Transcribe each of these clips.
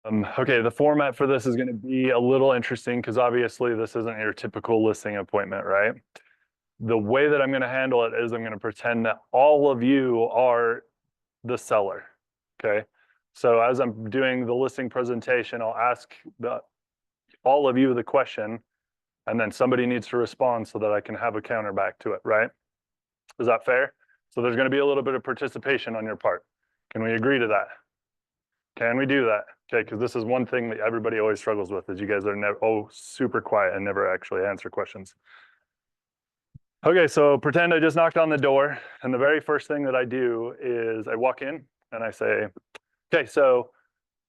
Okay, the format for this is going to be a little interesting because obviously this isn't your typical listing appointment, right? The way that I'm going to handle it is I'm going to pretend that all of you are the seller, okay? So as I'm doing the listing presentation, I'll ask all of you the question, and then somebody needs to respond so that I can have a counter back to it, right? Is that fair? So there's going to be a little bit of participation on your part. Can we agree to that? Can we do that? Okay, because this is one thing that everybody always struggles with is you guys are never super quiet and never actually answer questions. Okay, so pretend I just knocked on the door, and the very first thing that I do is I walk in and I say, okay, so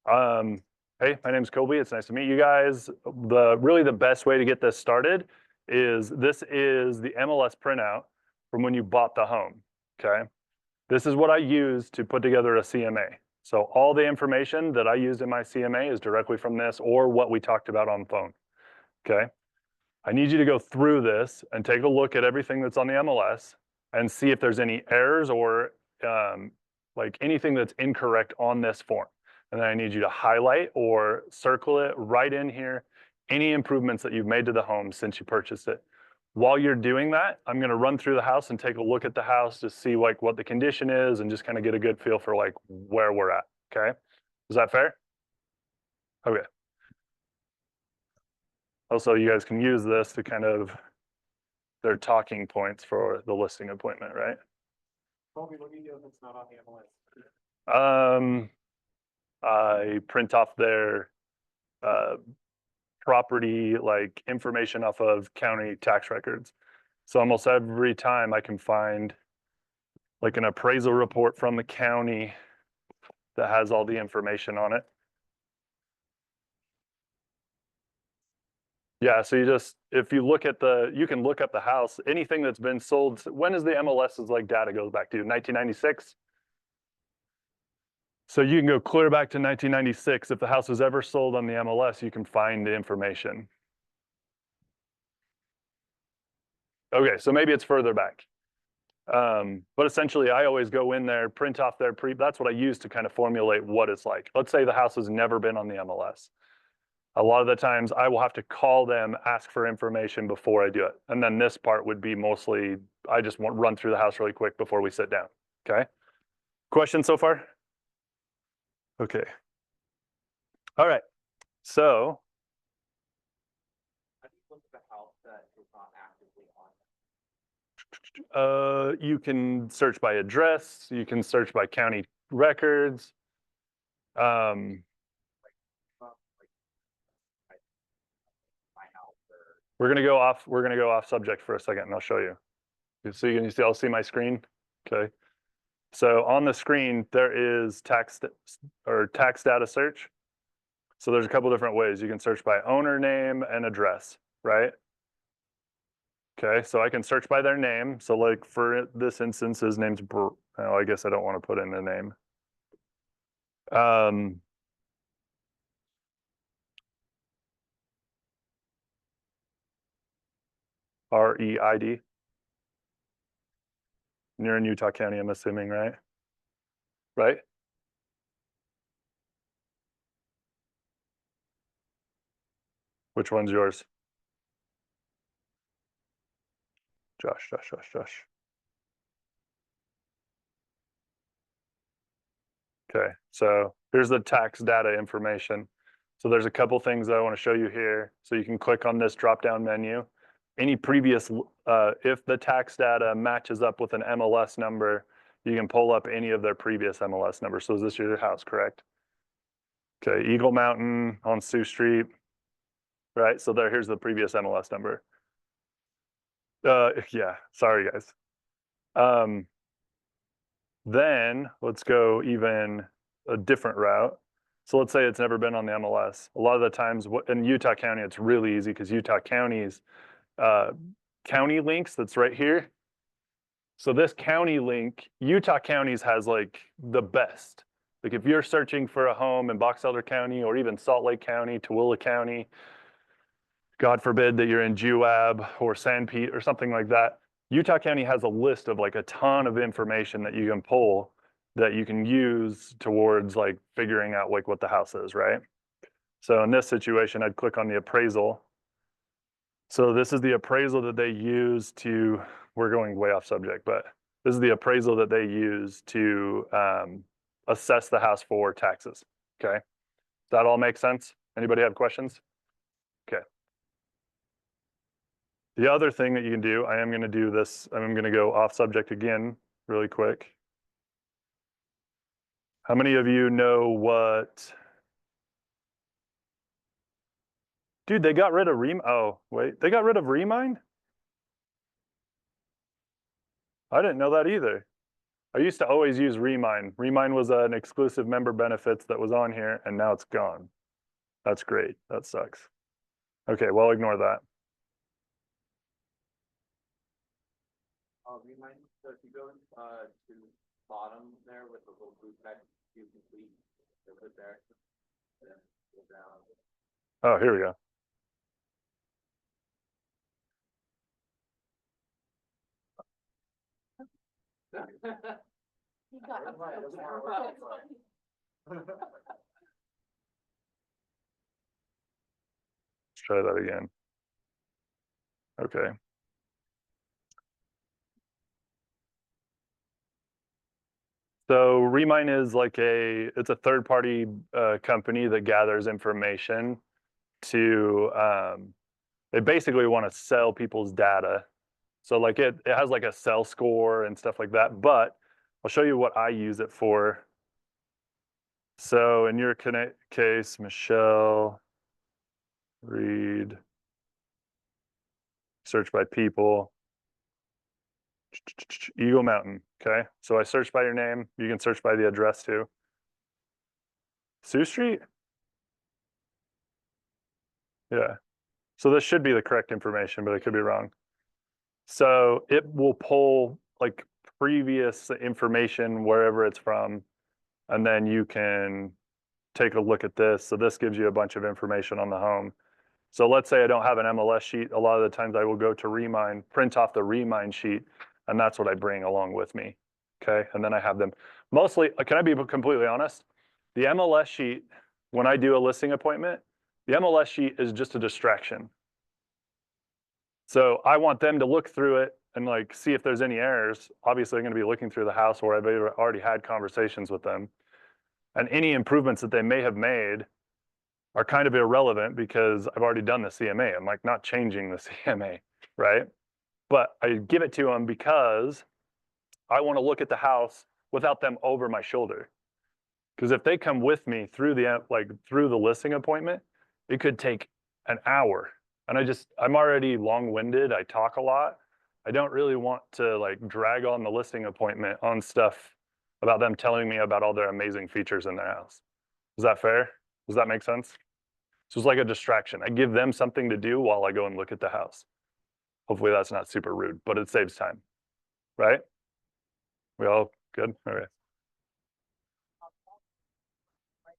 hey, my name's Colby. It's nice to meet you guys. Really the best way to get this started is this is the MLS printout from when you bought the home, okay? This is what I use to put together a CMA. So all the information that I used in my CMA is directly from this or what we talked about on phone, okay? I need you to go through this and take a look at everything that's on the MLS and see if there's any errors or like anything that's incorrect on this form. And then I need you to highlight or circle it right in here, any improvements that you've made to the home since you purchased it. While you're doing that, I'm going to run through the house and take a look at the house to see like what the condition is and just kind of get a good feel for like where we're at. Okay. Is that fair? Okay. Also, you guys can use this to kind of their talking points for the listing appointment, right? Colby, what do you do if it's not on the MLS? I print off their property like information off of county tax records. So almost every time I can find like an appraisal report from the county that has all the information on it. Yeah, so if you look at you can look up the house, anything that's been sold, when is the MLS's like data goes back to? 1996? So you can go clear back to 1996. If the house was ever sold on the MLS, you can find the information. Okay, so maybe it's further back. But essentially, I always go in there, print off that's what I use to kind of formulate what it's like. Let's say the house has never been on the MLS. A lot of the times I will have to call them, ask for information before I do it. And then this part would be mostly, I just want to run through the house really quick before we sit down, okay? Questions so far? Okay. All right, so. How do you look at the house that is not actively on? You can search by address, you can search by county records. We're gonna go off subject for a second and I'll show you. I'll see my screen. Okay. So on the screen, there is tax data search. So there's a couple different ways. You can search by owner name and address, right? Okay, so I can search by their name. So like for this instance, his name's I guess I don't want to put in the name. REID. And you're in Utah County, I'm assuming, right? Right? Which one's yours? Josh. Okay, so here's the tax data information. So there's a couple things that I want to show you here. So you can click on this drop-down menu. Any previous, if the tax data matches up with an MLS number, you can pull up any of their previous MLS numbers. So is this your house, correct? Okay, Eagle Mountain on Sioux Street, right? So here's the previous MLS number. Yeah, sorry guys. Then let's go even a different route. So let's say it's never been on the MLS. A lot of the times in Utah County, it's really easy because Utah County's county links that's right here. So this county link, Utah County's has like the best. Like if you're searching for a home in Box Elder County or even Salt Lake County, Tooele County, God forbid that you're in Juab or San Pete or something like that, Utah County has a list of like a ton of information that you can pull that you can use towards like figuring out like what the house is, right? So in this situation, I'd click on the appraisal. So this is the appraisal that they use to, we're going way off subject, but this is the appraisal that they use to assess the house for taxes. Okay. Does that all make sense? Anybody have questions? Okay. The other thing that you can do, I am going to do this, I'm going to go off subject again really quick. How many of you know what? Dude, they got rid of oh, wait, they got rid of Remind? I didn't know that either. I used to always use Remind. Remind was an exclusive member benefits that was on here, and now it's gone. That's great. That sucks. Okay, well, ignore that. Remind, so if you go to bottom there with the little blue text, you complete, so put there. Then go down. Oh, here we go. You got it. Let's try that again. Okay. So Remind is like it's a third-party company that gathers information to, they basically want to sell people's data. So like it has like a sell score and stuff like that, but I'll show you what I use it for. So in your case, Michelle, Reed, search by people, Eagle Mountain, okay? So I search by your name. You can search by the address too. Sioux Street? Yeah. So this should be the correct information, but I could be wrong. So it will pull like previous information wherever it's from, and then you can take a look at this. So this gives you a bunch of information on the home. So let's say I don't have an MLS sheet. A lot of the times I will go to Remind, print off the Remind sheet, and that's what I bring along with me. Okay, and then I have them. Mostly, can I be completely honest? The MLS sheet, when I do a listing appointment, the MLS sheet is just a distraction. So I want them to look through it and like see if there's any errors. Obviously, I'm going to be looking through the house where I've already had conversations with them. And any improvements that they may have made are kind of irrelevant because I've already done the CMA. I'm like not changing the CMA, right? But I give it to them because I want to look at the house without them over my shoulder. Because if they come with me through the listing appointment, it could take an hour. And I'm already long-winded. I talk a lot. I don't really want to like drag on the listing appointment on stuff about them telling me about all their amazing features in their house. Is that fair? Does that make sense? So it's like a distraction. I give them something to do while I go and look at the house. Hopefully that's not super rude, but it saves time, right? We all good? Okay.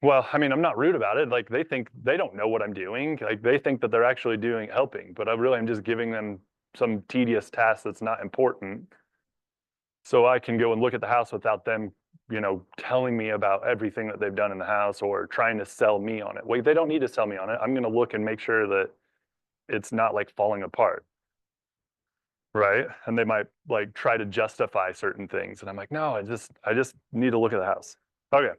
Well, I mean, I'm not rude about it. Like they think they don't know what I'm doing. Like they think that they're actually helping, but I'm just giving them some tedious task that's not important. So I can go and look at the house without them, telling me about everything that they've done in the house or trying to sell me on it. Wait, they don't need to sell me on it. I'm going to look and make sure that it's not like falling apart. Right. And they might like try to justify certain things. And I'm like, no, I just need to look at the house. Okay.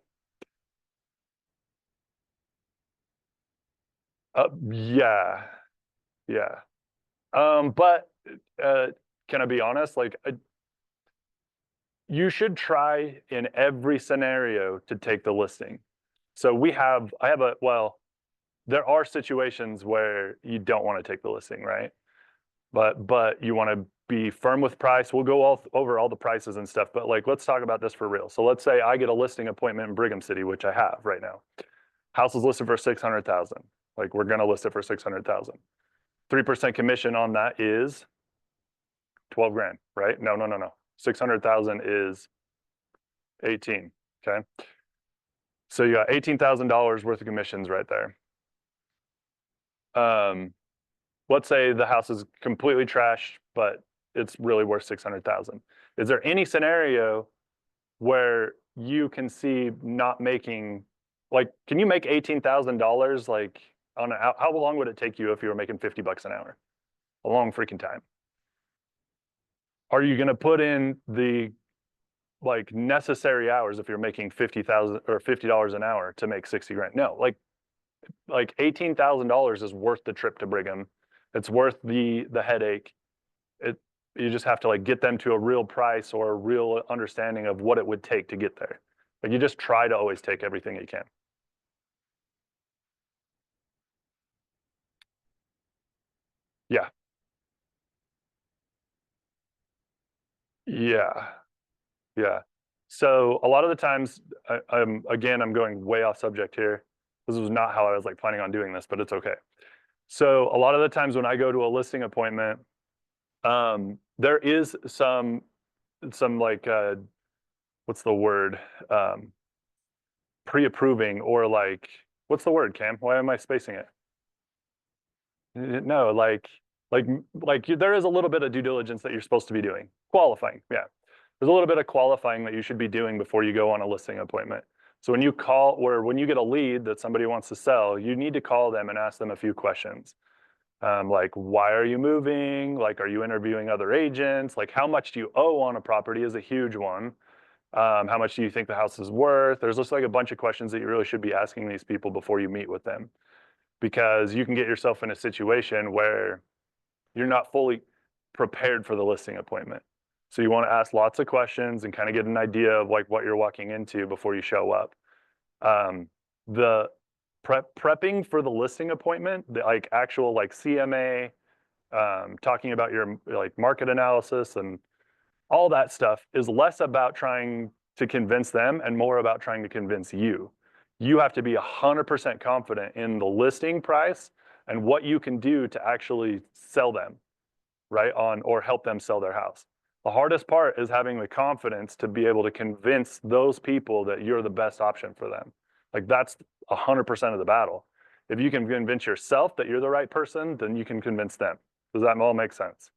Yeah. Yeah. But can I be honest? Like, you should try in every scenario to take the listing. So there are situations where you don't want to take the listing, right? But you want to be firm with price. We'll go over all the prices and stuff, but like, let's talk about this for real. So let's say I get a listing appointment in Brigham City, which I have right now. House is listed for 600,000. Like we're going to list it for 600,000. 3% commission on that is 12 grand, right? No. 600,000 is 18, okay? So you got $18,000 worth of commissions right there. Let's say the house is completely trashed, but it's really worth 600,000. Is there any scenario where you can see not making like, can you make $18,000 like on how long would it take you if you were making $50 an hour? A long freaking time. Are you going to put in the like necessary hours if you're making 50,000 or $50 an hour to make 60 grand? No, like $18,000 is worth the trip to Brigham. It's worth the headache. You just have to like get them to a real price or a real understanding of what it would take to get there. Like you just try to always take everything you can. Yeah. Yeah. Yeah. So a lot of the times, I'm going way off subject here. This was not how I was like planning on doing this, but it's okay. So a lot of the times when I go to a listing appointment, there is some like what's the word? Pre-approving or like what's the word, Cam? Why am I spacing it? No, like there is a little bit of due diligence that you're supposed to be doing. Qualifying, yeah. There's a little bit of qualifying that you should be doing before you go on a listing appointment. So when you call or when you get a lead that somebody wants to sell, you need to call them and ask them a few questions. Like, why are you moving? Like, are you interviewing other agents? Like, how much do you owe on a property is a huge one. How much do you think the house is worth? There's just like a bunch of questions that you really should be asking these people before you meet with them, because you can get yourself in a situation where you're not fully prepared for the listing appointment. So you want to ask lots of questions and kind of get an idea of like what you're walking into before you show up. The prepping for the listing appointment, the like actual like CMA, talking about your like market analysis and all that stuff is less about trying to convince them and more about trying to convince you. You have to be 100% confident in the listing price and what you can do to actually sell them, right? Or help them sell their house. The hardest part is having the confidence to be able to convince those people that you're the best option for them. Like that's 100% of the battle. If you can convince yourself that you're the right person, then you can convince them. Does that all make sense?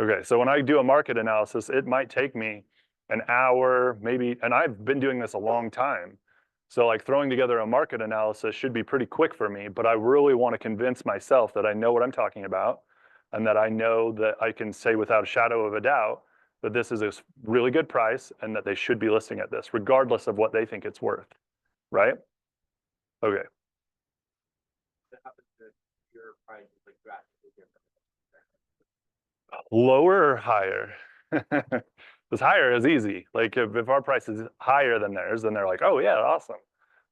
Okay, so when I do a market analysis, it might take me an hour, maybe, and I've been doing this a long time. So like throwing together a market analysis should be pretty quick for me, but I really want to convince myself that I know what I'm talking about and that I know that I can say without a shadow of a doubt that this is a really good price and that they should be listing at this, regardless of what they think it's worth, right? Okay. What happens if your price is like drastically different? Lower or higher? Because higher is easy. Like if our price is higher than theirs, then they're like, oh yeah, awesome.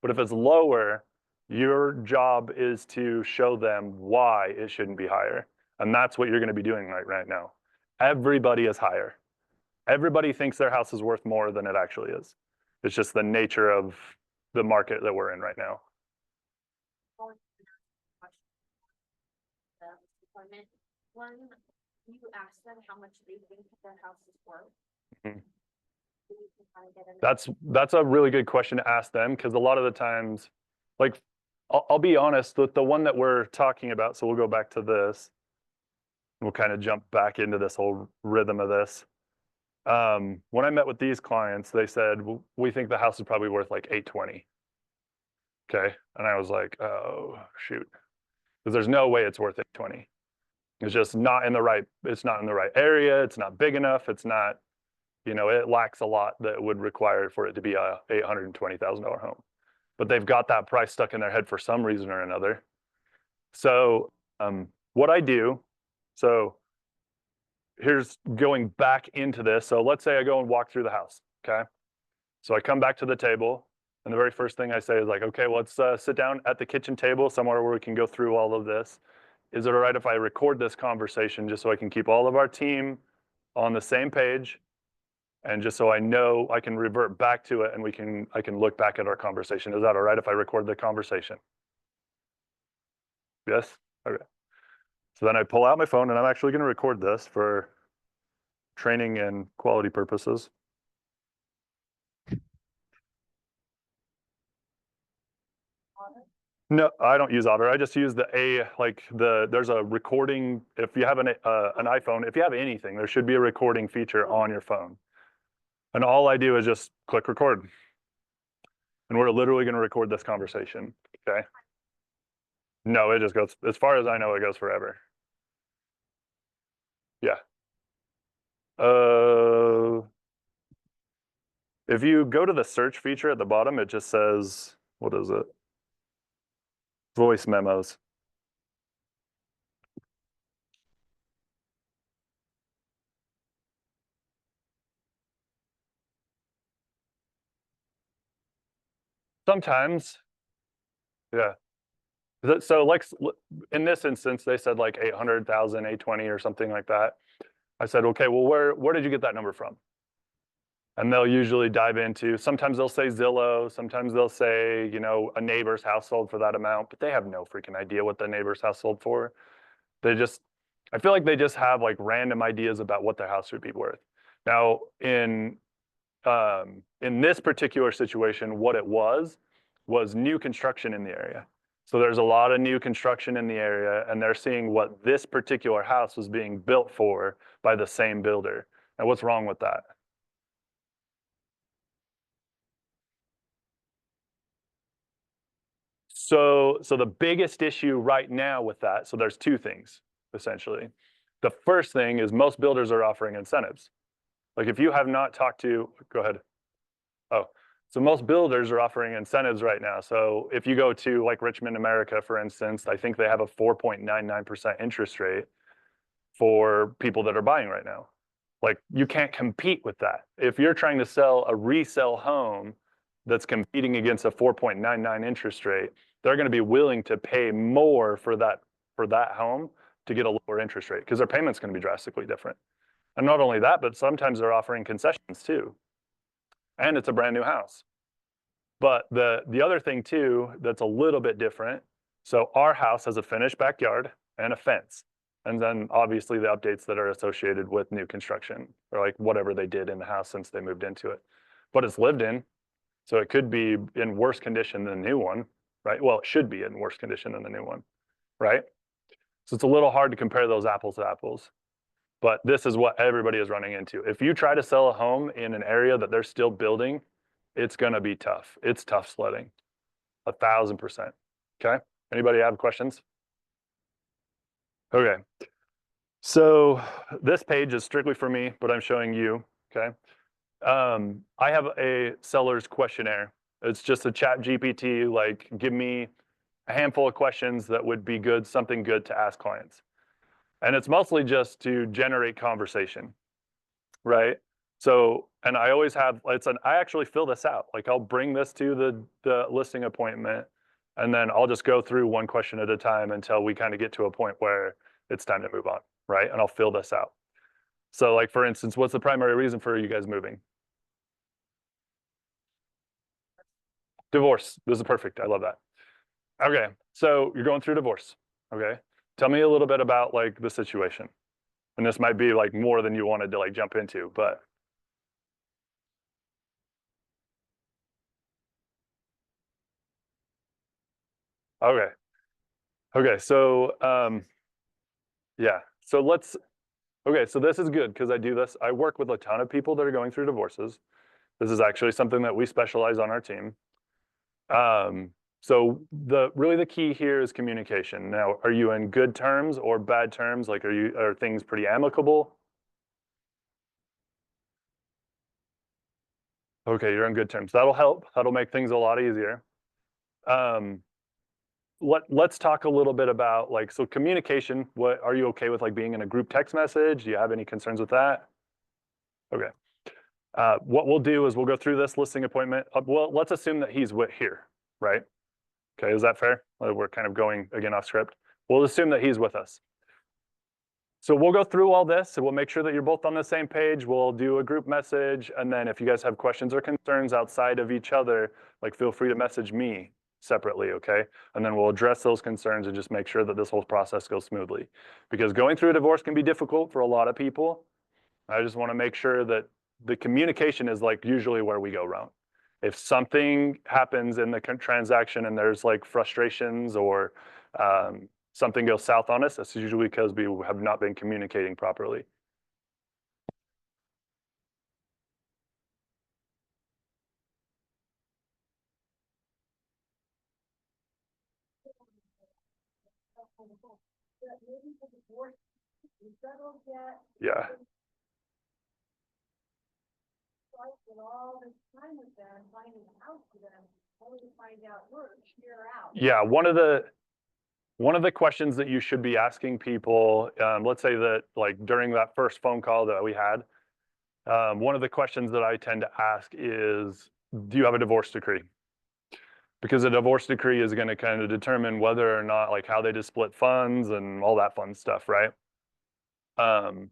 But if it's lower, your job is to show them why it shouldn't be higher. And that's what you're going to be doing right now. Everybody is higher. Everybody thinks their house is worth more than it actually is. It's just the nature of the market that we're in right now. One, you ask them how much they think their house is worth. Mhm. So you can kind of get That's a really good question to ask them, because a lot of the times, like I'll be honest, with the one that we're talking about, so we'll go back to this. We'll kind of jump back into this whole rhythm of this. When I met with these clients, they said, we think the house is probably worth like 820. Okay. And I was like, oh, shoot. Because there's no way it's worth 820. It's just not in the right, it's not in the right area. It's not big enough. It's not, it lacks a lot that would require for it to be a $820,000 home. But they've got that price stuck in their head for some reason or another. So what I do, so here's going back into this. So let's say I go and walk through the house, okay? So I come back to the table, and the very first thing I say is like, okay, let's sit down at the kitchen table somewhere where we can go through all of this. Is it all right if I record this conversation just so I can keep all of our team on the same page? And just so I know I can revert back to it and I can look back at our conversation. Is that all right if I record the conversation? Yes? Okay. So then I pull out my phone and I'm actually going to record this for training and quality purposes. No, I don't use Otter. I just use there's a recording. If you have an iPhone, if you have anything, there should be a recording feature on your phone. And all I do is just click record. And we're literally going to record this conversation. Okay. No, it just goes, as far as I know, it goes forever. Yeah. If you go to the search feature at the bottom, it just says, what is it? Voice memos. Sometimes, yeah. So like in this instance, they said like 800,000, 820 or something like that. I said, okay, well, where did you get that number from? And they'll usually dive into, sometimes they'll say Zillow, sometimes they'll say, you know, a neighbor's house sold for that amount, but they have no freaking idea what the neighbor's house sold for. They just, I feel like they just have like random ideas about what their house should be worth. Now, in this particular situation, what it was new construction in the area. So there's a lot of new construction in the area, and they're seeing what this particular house was being built for by the same builder. And what's wrong with that? So the biggest issue right now with that, so there's two things, essentially. The first thing is most builders are offering incentives. Like if you have not talked to, go ahead. Oh, so most builders are offering incentives right now. So if you go to like Richmond, America, for instance, I think they have a 4.99% interest rate for people that are buying right now. Like you can't compete with that. If you're trying to sell a resale home that's competing against a 4.99 interest rate, they're going to be willing to pay more for that home to get a lower interest rate because their payment's going to be drastically different. And not only that, but sometimes they're offering concessions too. And it's a brand new house. But the other thing too that's a little bit different, so our house has a finished backyard and a fence. And then obviously the updates that are associated with new construction or like whatever they did in the house since they moved into it. But it's lived in, so it could be in worse condition than the new one, right? Well, it should be in worse condition than the new one, right? So it's a little hard to compare those apples to apples. But this is what everybody is running into. If you try to sell a home in an area that they're still building, it's going to be tough. It's tough sledding, 1,000%. Okay. Anybody have questions? Okay. So this page is strictly for me, but I'm showing you. Okay. I have a seller's questionnaire. It's just a chat GPT, like give me a handful of questions that would be good, something good to ask clients. And it's mostly just to generate conversation, right? So, and I always have, I actually fill this out. Like I'll bring this to the listing appointment and then I'll just go through one question at a time until we kind of get to a point where it's time to move on, right? And I'll fill this out. So like, for instance, what's the primary reason for you guys moving? Divorce. This is perfect. I love that. Okay. So you're going through divorce. Okay. Tell me a little bit about like the situation. And this might be like more than you wanted to like jump into, but okay. Okay. So yeah. Okay. So this is good because I do this. I work with a ton of people that are going through divorces. This is actually something that we specialize on our team. So really the key here is communication. Now, are you in good terms or bad terms? Like, are things pretty amicable? Okay, you're on good terms. That'll help. That'll make things a lot easier. Um, let's talk a little bit about like, so communication, what are you okay with like being in a group text message? Do you have any concerns with that? Okay. What we'll do is we'll go through this listing appointment. Well, let's assume that he's here, right? Okay, is that fair? We're kind of going again off script. We'll assume that he's with us. So we'll go through all this and we'll make sure that you're both on the same page. We'll do a group message. And then if you guys have questions or concerns outside of each other, like feel free to message me separately, okay? And then we'll address those concerns and just make sure that this whole process goes smoothly. Because going through a divorce can be difficult for a lot of people. I just wanna make sure that the communication is like usually where we go wrong. If something happens in the transaction and there's like frustrations or something goes south on us, that's usually because we have not been communicating properly. Maybe the divorce, you settled yet? Yeah. Like with all this time with them, finding a house for them, only to find out we're a year out. Yeah, one of the questions that you should be asking people, let's say that like during that first phone call that we had, one of the questions that I tend to ask is, do you have a divorce decree? Because a divorce decree is going to kind of determine whether or not, like how they just split funds and all that fun stuff, right? And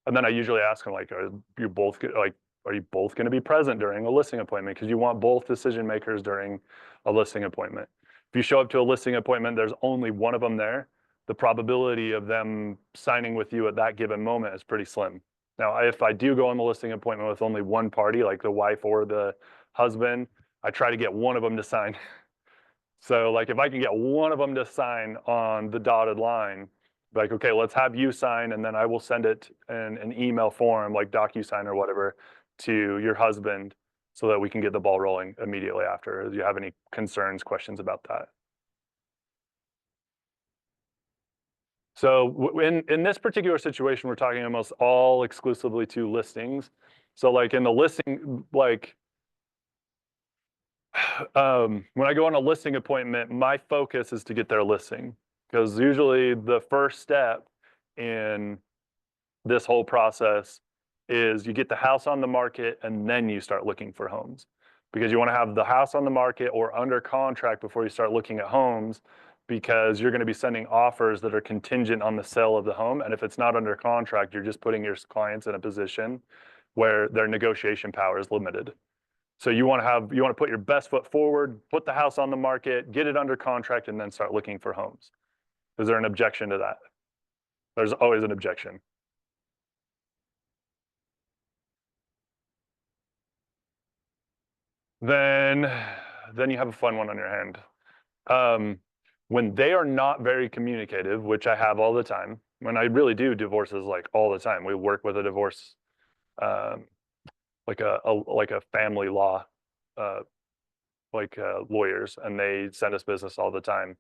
then I usually ask them like, are you both going to be present during a listing appointment? Because you want both decision makers during a listing appointment. If you show up to a listing appointment, there's only one of them there. The probability of them signing with you at that given moment is pretty slim. Now, if I do go on the listing appointment with only one party, like the wife or the husband, I try to get one of them to sign. So like if I can get one of them to sign on the dotted line, like, okay, let's have you sign, and then I will send it in an email form, like DocuSign or whatever, to your husband so that we can get the ball rolling immediately after. Do you have any concerns, questions about that? So in this particular situation, we're talking almost all exclusively to listings. So like in the listing, like when I go on a listing appointment, my focus is to get their listing, because usually the first step in this whole process is you get the house on the market and then you start looking for homes, because you want to have the house on the market or under contract before you start looking at homes, because you're going to be sending offers that are contingent on the sale of the home. And if it's not under contract, you're just putting your clients in a position where their negotiation power is limited. So you want to put your best foot forward, put the house on the market, get it under contract, and then start looking for homes. Is there an objection to that? There's always an objection. Then you have a fun one on your hand. When they are not very communicative, which I have all the time, when I really do divorces like all the time. We work with a divorce, like a family law, lawyers, and they send us business all the time.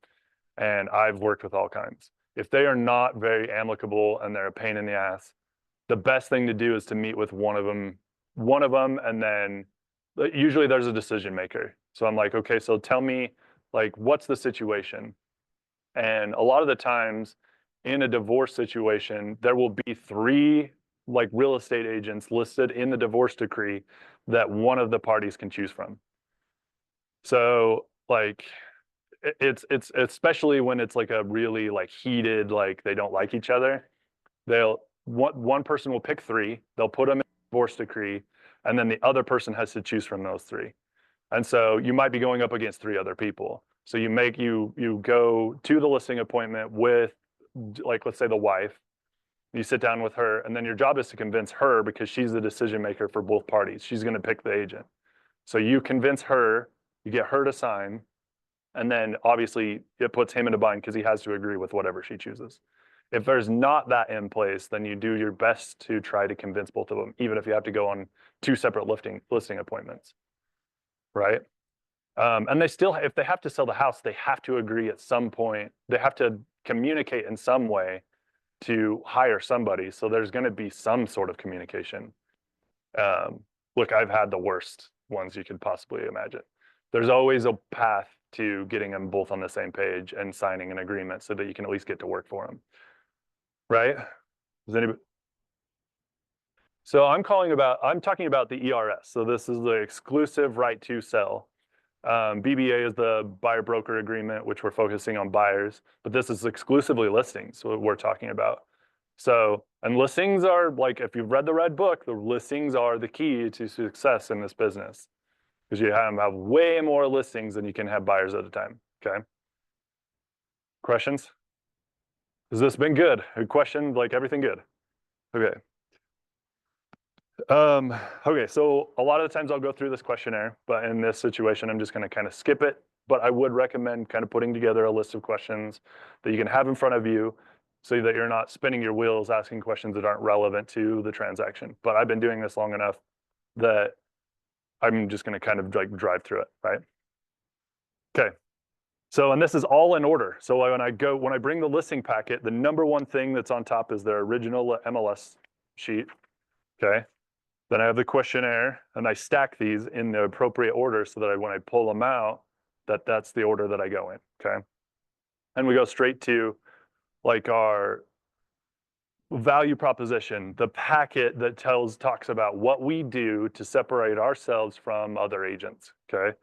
And I've worked with all kinds. If they are not very amicable and they're a pain in the ass, the best thing to do is to meet with one of them, and then usually there's a decision maker. So I'm like, okay, so tell me, like, what's the situation? And a lot of the times in a divorce situation, there will be three like real estate agents listed in the divorce decree that one of the parties can choose from. So like it's especially when it's like a really like heated, like they don't like each other. One person will pick three, they'll put them in a divorce decree, and then the other person has to choose from those three. And so you might be going up against three other people. So you go to the listing appointment with, like, let's say the wife. You sit down with her, and then your job is to convince her, because she's the decision maker for both parties. She's going to pick the agent. So you convince her, you get her to sign, and then obviously it puts him in a bind because he has to agree with whatever she chooses. If there's not that in place, then you do your best to try to convince both of them, even if you have to go on two separate listing appointments, right? And they still, if they have to sell the house, they have to agree at some point. They have to communicate in some way to hire somebody. So there's going to be some sort of communication. Look, I've had the worst ones you could possibly imagine. There's always a path to getting them both on the same page and signing an agreement so that you can at least get to work for them, right? Does anybody? So I'm talking about the ERS. So this is the exclusive right to sell. BBA is the buyer broker agreement, which we're focusing on buyers, but this is exclusively listings, what we're talking about. So, and listings are like, if you've read the red book, the listings are the key to success in this business, because you have way more listings than you can have buyers at a time. Okay. Questions? Has this been good? A question, like everything good? Okay. Okay, so a lot of the times I'll go through this questionnaire, but in this situation, I'm just going to kind of skip it. But I would recommend kind of putting together a list of questions that you can have in front of you so that you're not spinning your wheels asking questions that aren't relevant to the transaction. But I've been doing this long enough that I'm just going to kind of like drive through it, right? Okay. So, and this is all in order. So when I bring the listing packet, the number one thing that's on top is their original MLS sheet. Okay. Then I have the questionnaire and I stack these in the appropriate order so that when I pull them out, that's the order that I go in. Okay. And we go straight to like our value proposition, the packet that talks about what we do to separate ourselves from other agents. Okay.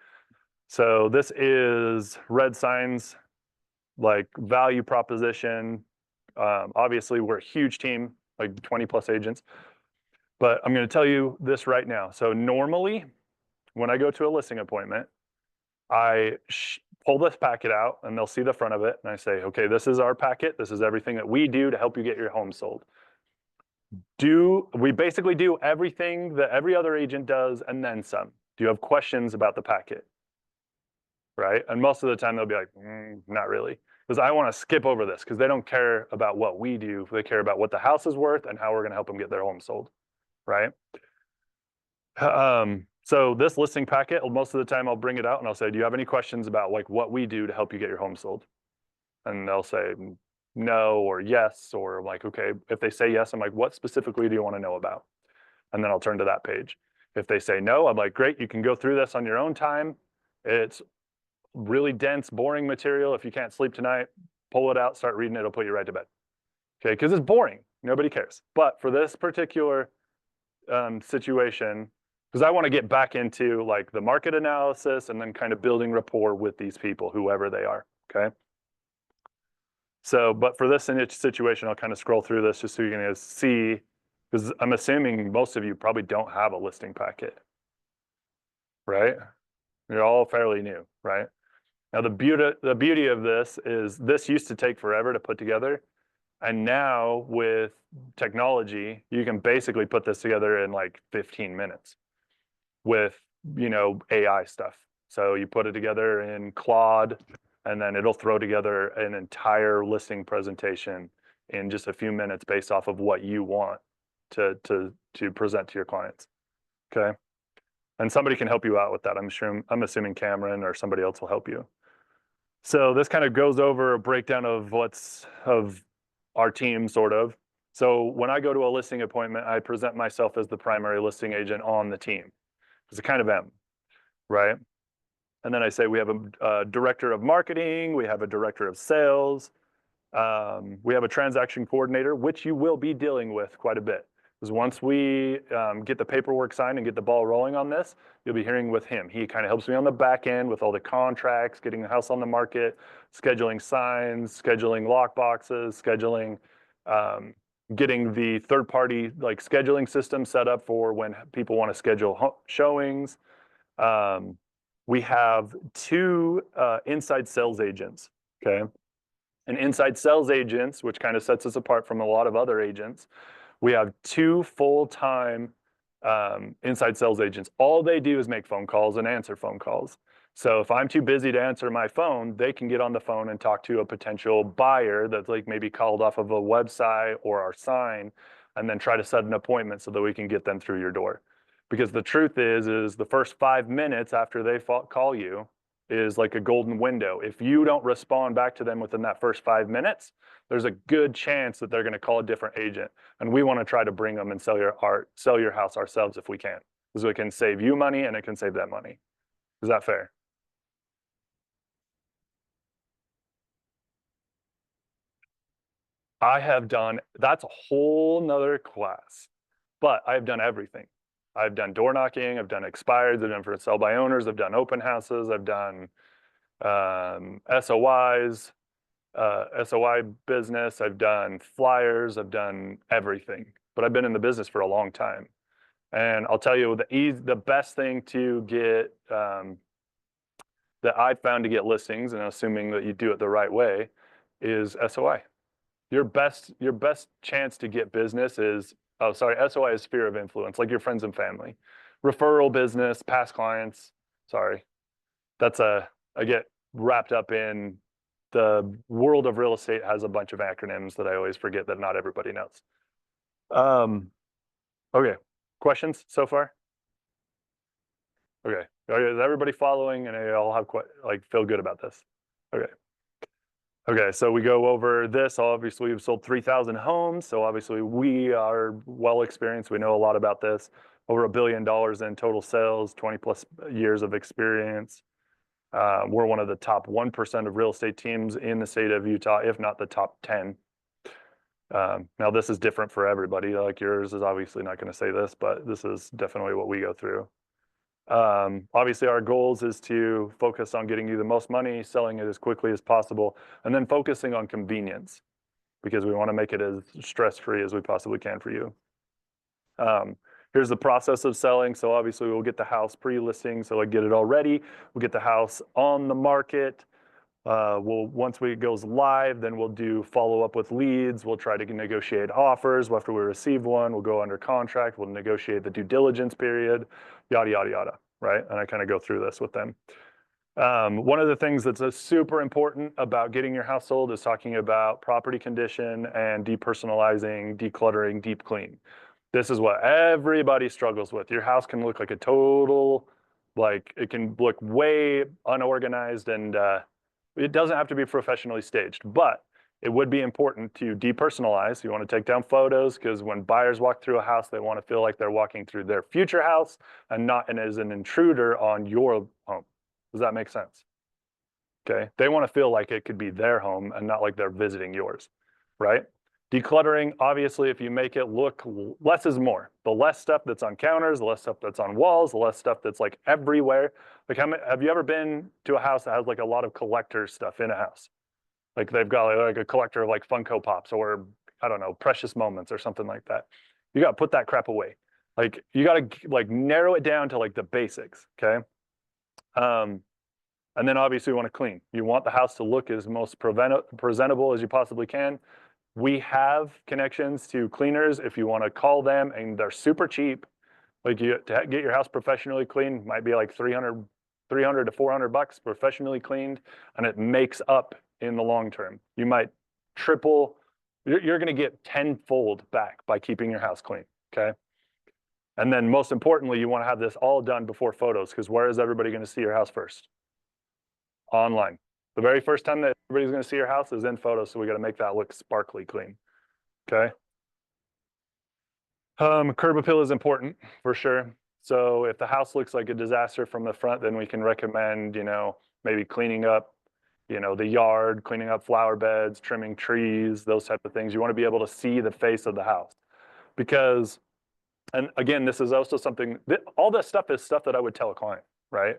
So this is red signs, like value proposition. Obviously, we're a huge team, like 20 plus agents. But I'm going to tell you this right now. So normally, when I go to a listing appointment, I pull this packet out and they'll see the front of it. And I say, okay, this is our packet. This is everything that we do to help you get your home sold. We basically do everything that every other agent does and then some. Do you have questions about the packet? Right? And most of the time they'll be like, not really. Because I want to skip over this because they don't care about what we do. They care about what the house is worth and how we're going to help them get their home sold. Right? So this listing packet, most of the time I'll bring it out and I'll say, do you have any questions about like what we do to help you get your home sold? And they'll say no or yes, or I'm like, okay, if they say yes, I'm like, what specifically do you want to know about? And then I'll turn to that page. If they say no, I'm like, great, you can go through this on your own time. It's really dense, boring material. If you can't sleep tonight, pull it out, start reading it, it'll put you right to bed. Okay, because it's boring, nobody cares. But for this particular situation, because I want to get back into like the market analysis and then kind of building rapport with these people, whoever they are, okay? So, but for this situation, I'll kind of scroll through this just so you can see, because I'm assuming most of you probably don't have a listing packet, right? You're all fairly new, right? Now, the beauty of this is this used to take forever to put together. And now with technology, you can basically put this together in like 15 minutes with, AI stuff. So you put it together in Claude, and then it'll throw together an entire listing presentation in just a few minutes based off of what you want to present to your clients. Okay. And somebody can help you out with that. I'm assuming Cameron or somebody else will help you. So this kind of goes over a breakdown of our team, sort of. So when I go to a listing appointment, I present myself as the primary listing agent on the team. It's a kind of M, right? And then I say we have a director of marketing, we have a director of sales, we have a transaction coordinator, which you will be dealing with quite a bit. Because once we get the paperwork signed and get the ball rolling on this, you'll be hearing with him. He kind of helps me on the back end with all the contracts, getting the house on the market, scheduling signs, scheduling lock boxes, scheduling, getting the third-party like scheduling system set up for when people want to schedule showings. We have two inside sales agents, okay? And inside sales agents, which kind of sets us apart from a lot of other agents, we have two full-time inside sales agents. All they do is make phone calls and answer phone calls. So if I'm too busy to answer my phone, they can get on the phone and talk to a potential buyer that's like maybe called off of a website or our sign, and then try to set an appointment so that we can get them through your door. Because the truth is the first 5 minutes after they call you is like a golden window. If you don't respond back to them within that first 5 minutes, there's a good chance that they're going to call a different agent. And we want to try to bring them and sell your house ourselves if we can, because we can save you money and it can save them money. Is that fair? That's a whole nother class, but I've done everything. I've done door knocking, I've done expireds, I've done for sell by owners, I've done open houses, I've done SOIs, SOI business, I've done flyers, I've done everything, but I've been in the business for a long time. And I'll tell you, the best thing to get, that I've found to get listings, and assuming that you do it the right way, is SOI. Your best chance to get business is, SOI is sphere of influence, like your friends and family. Referral business, past clients, sorry. I get wrapped up in the world of real estate has a bunch of acronyms that I always forget that not everybody knows. Okay, questions so far? Okay, is everybody following and they all have feel good about this? Okay, so we go over this. Obviously, we've sold 3,000 homes, so obviously we are well experienced. We know a lot about this. Over $1 billion in total sales, 20 plus years of experience. We're one of the top 1% of real estate teams in the state of Utah, if not the top 10. Now, this is different for everybody. Like yours is obviously not going to say this, but this is definitely what we go through. Obviously, our goals is to focus on getting you the most money, selling it as quickly as possible, and then focusing on convenience because we want to make it as stress-free as we possibly can for you. Here's the process of selling. So obviously, we'll get the house pre-listing, so like get it all ready. We'll get the house on the market. Once it goes live, then we'll do follow up with leads. We'll try to negotiate offers. After we receive one, we'll go under contract. We'll negotiate the due diligence period, yada, yada, yada, right? And I kind of go through this with them. One of the things that's super important about getting your house sold is talking about property condition and depersonalizing, decluttering, deep clean. This is what everybody struggles with. Your house can look like a total, like it can look way unorganized and it doesn't have to be professionally staged, but it would be important to depersonalize. You want to take down photos because when buyers walk through a house, they want to feel like they're walking through their future house and not as an intruder on your home. Does that make sense? Okay. They want to feel like it could be their home and not like they're visiting yours, right? Decluttering, obviously, if you make it look less is more. The less stuff that's on counters, the less stuff that's on walls, the less stuff that's like everywhere. Like, have you ever been to a house that has like a lot of collector stuff in a house? Like they've got like a collector of like Funko Pops or I don't know, Precious Moments or something like that. You got to put that crap away. Like you got to like narrow it down to like the basics, okay? And then obviously you want to clean. You want the house to look as most presentable as you possibly can. We have connections to cleaners if you want to call them, and they're super cheap. Like to get your house professionally cleaned might be like 300 to 400 bucks professionally cleaned, and it makes up in the long term. You might triple, you're going to get tenfold back by keeping your house clean, okay? And then most importantly, you want to have this all done before photos, because where is everybody going to see your house first? Online. The very first time that everybody's going to see your house is in photos, so we got to make that look sparkly clean, okay? Curb appeal is important for sure. So if the house looks like a disaster from the front, then we can recommend, maybe cleaning up, the yard, cleaning up flower beds, trimming trees, those type of things. You want to be able to see the face of the house because, and again, this is also something that all this stuff is stuff that I would tell a client, right?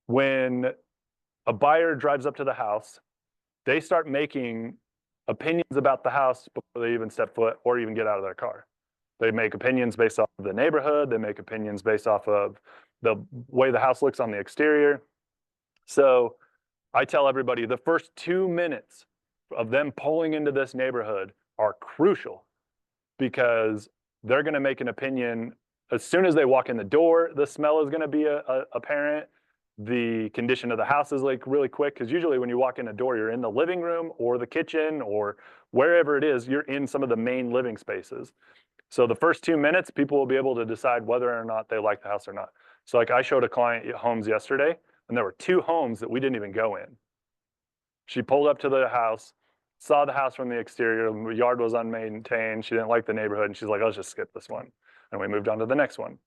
When a buyer drives up to the house, they start making opinions about the house before they even step foot or even get out of their car. They make opinions based off of the neighborhood. They make opinions based off of the way the house looks on the exterior. So I tell everybody the first 2 minutes of them pulling into this neighborhood are crucial because they're going to make an opinion. As soon as they walk in the door, the smell is going to be apparent. The condition of the house is like really quick because usually when you walk in the door, you're in the living room or the kitchen or wherever it is, you're in some of the main living spaces. So the first 2 minutes, people will be able to decide whether or not they like the house or not. So like I showed a client homes yesterday, and there were 2 homes that we didn't even go in. She pulled up to the house, saw the house from the exterior, the yard was unmaintained, she didn't like the neighborhood, and she's like, let's just skip this one. And we moved on to the next one.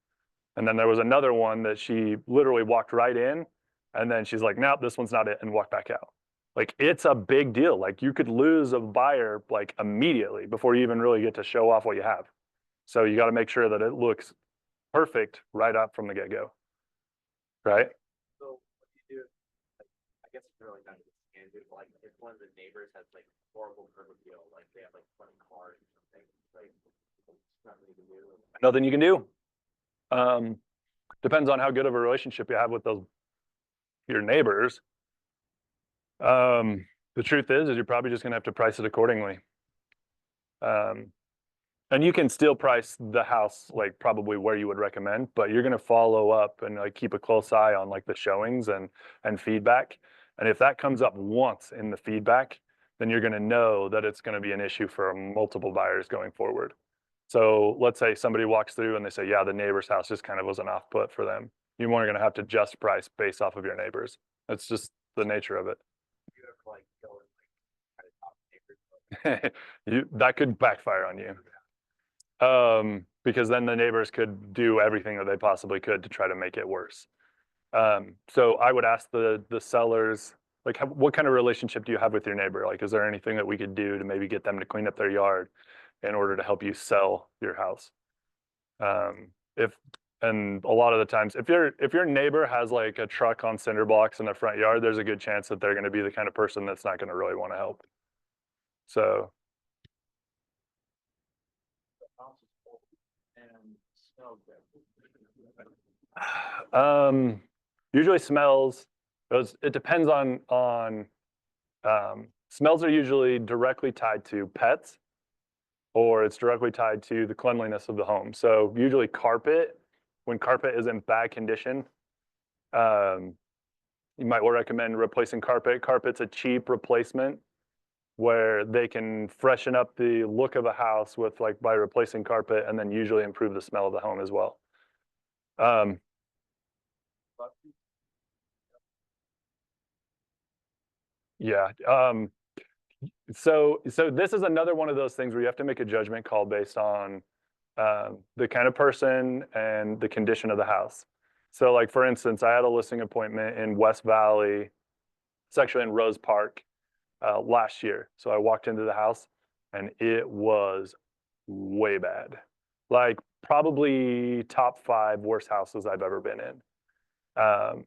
And then there was another one that she literally walked right in, and then she's like, nope, this one's not it, and walked back out. Like, it's a big deal. Like, you could lose a buyer, like, immediately before you even really get to show off what you have. So you got to make sure that it looks perfect right up from the get-go, right? So what do you do? Like, I guess it's really not a standard, but like if one of the neighbors has like horrible curb appeal, like they have like 20 cars or something, like nothing you can do. Nothing you can do. Depends on how good of a relationship you have with your neighbors. The truth is you're probably just going to have to price it accordingly. And you can still price the house like probably where you would recommend, but you're going to follow up and like keep a close eye on like the showings and feedback. And if that comes up once in the feedback, then you're going to know that it's going to be an issue for multiple buyers going forward. So let's say somebody walks through and they say, yeah, the neighbor's house just kind of was an off-put for them. You're going to have to just price based off of your neighbors. That's just the nature of it. You ever like go and like try to talk to neighbors? That could backfire on you. Because then the neighbors could do everything that they possibly could to try to make it worse. So I would ask the sellers, like, what kind of relationship do you have with your neighbor? Like, is there anything that we could do to maybe get them to clean up their yard in order to help you sell your house? And a lot of the times, if your neighbor has like a truck on cinder blocks in their front yard, there's a good chance that they're going to be the kind of person that's not going to really want to help. So The house is full and smells good. usually smells. It depends on smells are usually directly tied to pets, or it's directly tied to the cleanliness of the home. So usually carpet, when carpet is in bad condition, you might recommend replacing carpet. Carpet's a cheap replacement where they can freshen up the look of a house with like by replacing carpet, and then usually improve the smell of the home as well. Yeah. So this is another one of those things where you have to make a judgment call based on the kind of person and the condition of the house. So like, for instance, I had a listing appointment in West Valley. It's actually in Rose Park last year. So I walked into the house and it was way bad. Like probably top 5 worst houses I've ever been in.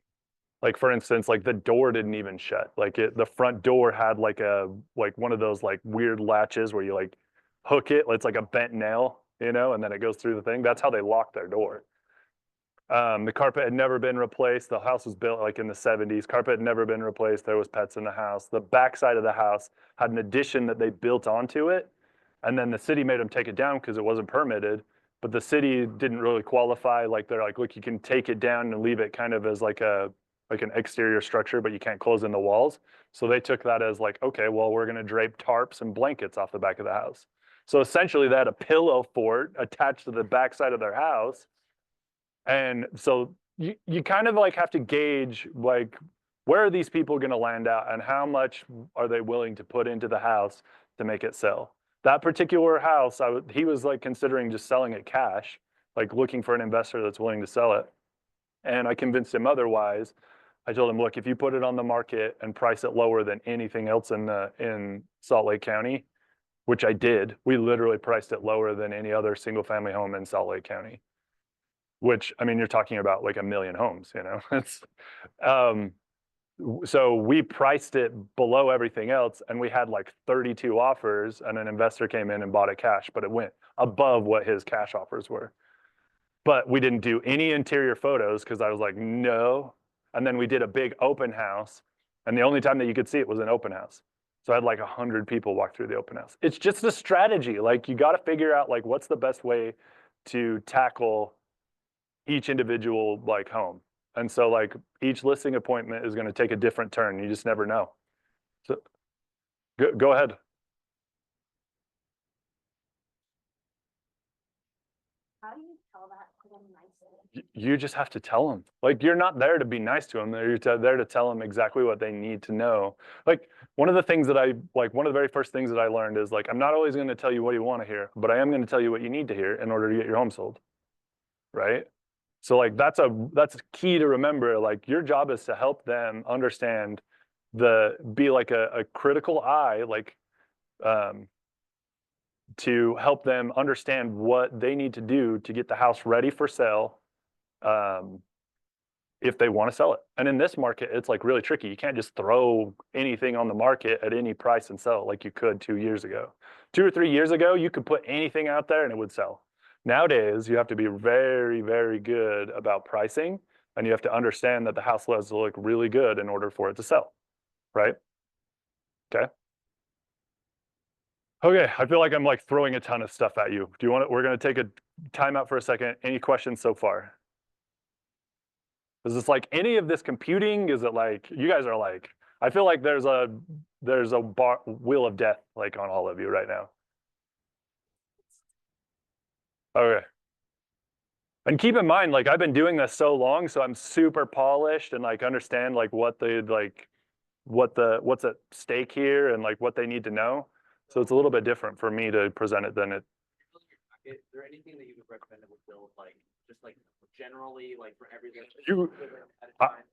Like for instance, like the door didn't even shut. Like the front door had like one of those like weird latches where you like hook it. It's like a bent nail, and then it goes through the thing. That's how they lock their door. The carpet had never been replaced. The house was built like in the 70s. Carpet had never been replaced. There was pets in the house. The back side of the house had an addition that they built onto it. And then the city made them take it down because it wasn't permitted. But the city didn't really qualify. Like they're like, look, you can take it down and leave it kind of as like an exterior structure, but you can't close in the walls. So they took that as like, okay, well, we're going to drape tarps and blankets off the back of the house. So essentially they had a pillow fort attached to the backside of their house. And so you kind of like have to gauge like, where are these people going to land out and how much are they willing to put into the house to make it sell? That particular house, he was like considering just selling it cash, like looking for an investor that's willing to sell it. And I convinced him otherwise. I told him, look, if you put it on the market and price it lower than anything else in Salt Lake County, which I did, we literally priced it lower than any other single family home in Salt Lake County. Which, I mean, you're talking about like 1 million homes, It's so we priced it below everything else, and we had like 32 offers, and an investor came in and bought it cash, but it went above what his cash offers were. But we didn't do any interior photos because I was like, no. And then we did a big open house, and the only time that you could see it was an open house. So I had like 100 people walk through the open house. It's just a strategy. Like you got to figure out like what's the best way to tackle each individual like home. And so like each listing appointment is going to take a different turn. You just never know. So go ahead. How do you tell that to them nicely? You just have to tell them. Like you're not there to be nice to them. You're there to tell them exactly what they need to know. Like one of the very first things that I learned is like, I'm not always going to tell you what you want to hear, but I am going to tell you what you need to hear in order to get your home sold. Right? So like that's key to remember. Like your job is to help them understand be like a critical eye, like to help them understand what they need to do to get the house ready for sale if they want to sell it. And in this market, it's like really tricky. You can't just throw anything on the market at any price and sell it like you could 2 years ago. 2 or 3 years ago, you could put anything out there and it would sell. Nowadays, you have to be very, very good about pricing, and you have to understand that the house has to look really good in order for it to sell, right? Okay. Okay, I feel like I'm like throwing a ton of stuff at you. We're going to take a time out for a second. Any questions so far? Is this like any of this computing? Is it like, you guys are like, I feel like there's a wheel of death like on all of you right now. Okay. And keep in mind, like I've been doing this so long, so I'm super polished and like understand like what the like what's at stake here and like what they need to know. So it's a little bit different for me to present it than it. Is there anything that you would recommend that would build like, just like generally, like for everything? You- At a time?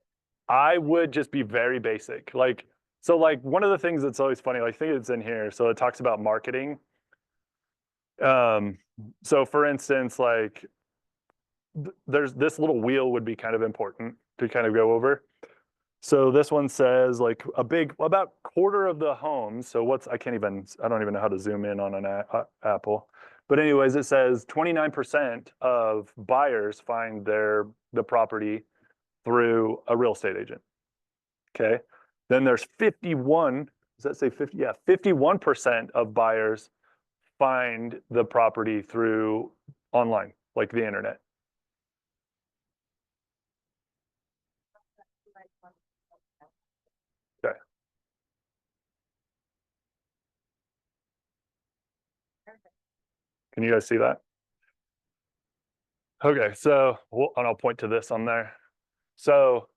I would just be very basic. Like, so like one of the things that's always funny, like, I think it's in here. So it talks about marketing. So for instance, like there's this little wheel would be kind of important to kind of go over. So this one says like about quarter of the homes. So I don't even know how to zoom in on an Apple. But anyways, it says 29% of buyers find the property through a real estate agent. Okay. Then there's 51, does that say 50? Yeah, 51% of buyers find the property through online, like the internet. Okay. Can you guys see that? Okay, so and I'll point to this on there. So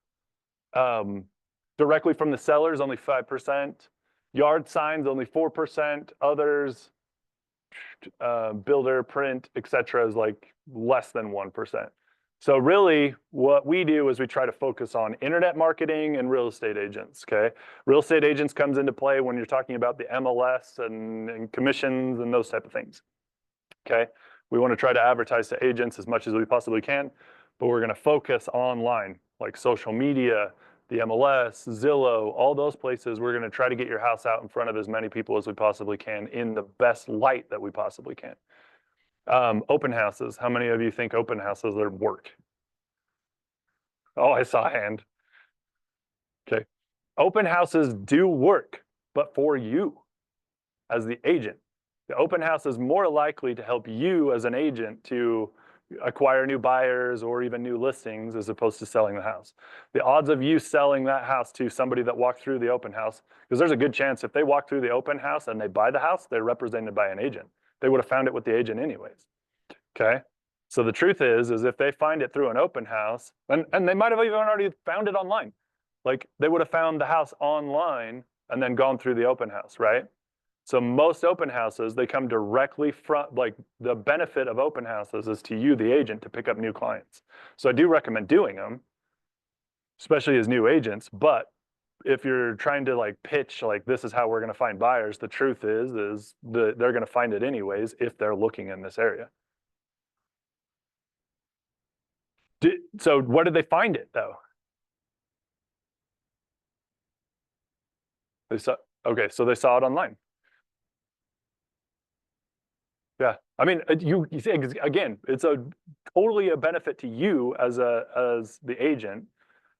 directly from the sellers, only 5%. Yard signs, only 4%. Others, builder, print, etc., is like less than 1%. So really what we do is we try to focus on internet marketing and real estate agents, okay? Real estate agents comes into play when you're talking about the MLS and commissions and those type of things, okay? We want to try to advertise to agents as much as we possibly can, but we're going to focus online, like social media, the MLS, Zillow, all those places. We're going to try to get your house out in front of as many people as we possibly can in the best light that we possibly can. Open houses. How many of you think open houses are work? Oh, I saw a hand. Okay. Open houses do work, but for you as the agent. The open house is more likely to help you as an agent to acquire new buyers or even new listings as opposed to selling the house. The odds of you selling that house to somebody that walked through the open house, because there's a good chance if they walk through the open house and they buy the house, they're represented by an agent. They would have found it with the agent anyways. Okay. So the truth is if they find it through an open house, and they might have even already found it online, like they would have found the house online and then gone through the open house, right? So most open houses, they come directly from, like the benefit of open houses is to you, the agent, to pick up new clients. So I do recommend doing them, especially as new agents. But if you're trying to like pitch, like this is how we're going to find buyers, the truth is they're going to find it anyways if they're looking in this area. So what did they find it though? Okay, so they saw it online. Yeah, I mean, you see, again, it's totally a benefit to you as the agent,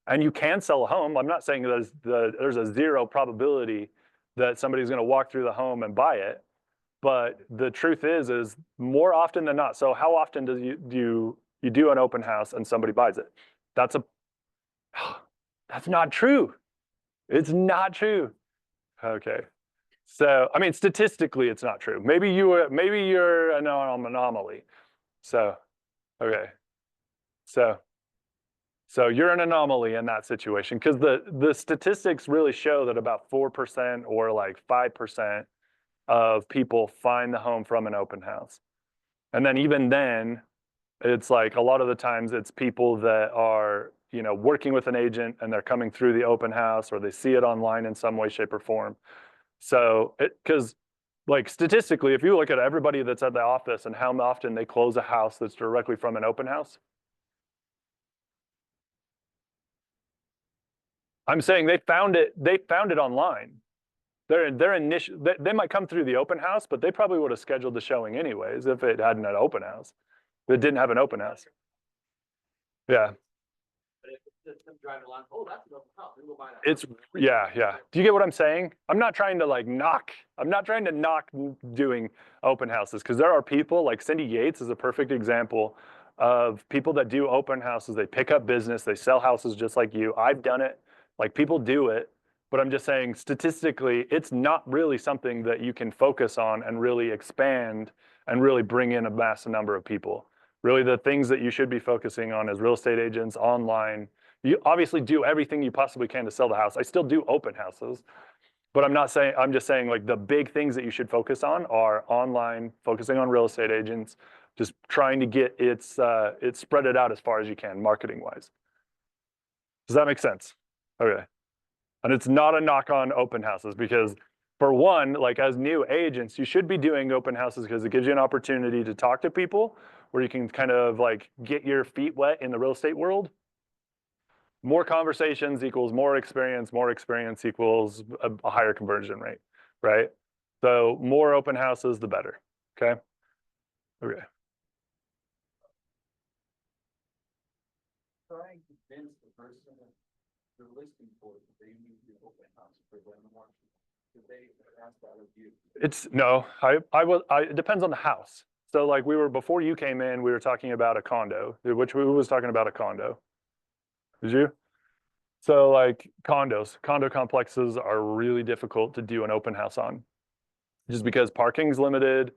and you can sell a home. I'm not saying there's a zero probability that somebody's going to walk through the home and buy it, but the truth is more often than not. So how often do you do an open house and somebody buys it? That's not true. It's not true. Okay. So, I mean, statistically, it's not true. Maybe you're an anomaly. So, okay. So you're an anomaly in that situation because the statistics really show that about 4% or like 5% of people find the home from an open house. And then even then, it's like a lot of the times it's people that are, working with an agent and they're coming through the open house or they see it online in some way, shape, or form. So, because like statistically, if you look at everybody that's at the office and how often they close a house that's directly from an open house, I'm saying they found it online. Their initial, they might come through the open house, but they probably would have scheduled the showing anyways if it hadn't an open house. If it didn't have an open house. Yeah. But if it's them driving along, oh, that's an open house, we go buy that. It's yeah. Do you get what I'm saying? I'm not trying to knock doing open houses because there are people like Cindy Yates is a perfect example of people that do open houses. They pick up business, they sell houses just like you. I've done it. Like people do it, but I'm just saying statistically, it's not really something that you can focus on and really expand and really bring in a massive number of people. Really, the things that you should be focusing on as real estate agents online, You obviously do everything you possibly can to sell the house. I still do open houses, but I'm just saying like the big things that you should focus on are online, focusing on real estate agents, just trying to get it spread it out as far as you can, marketing wise. Does that make sense? Okay. And it's not a knock on open houses because for one, like as new agents, you should be doing open houses because it gives you an opportunity to talk to people where you can kind of like get your feet wet in the real estate world. More conversations equals more experience equals a higher conversion rate, right? So more open houses, the better, okay? Okay. Try and convince the person that they're listing for it, they need the open house for them to watch. Because they ask that of you. It's no, it depends on the house. So like before you came in, we were talking about a condo, who was talking about a condo? Did you? So like condo complexes are really difficult to do an open house on. Just because parking's limited,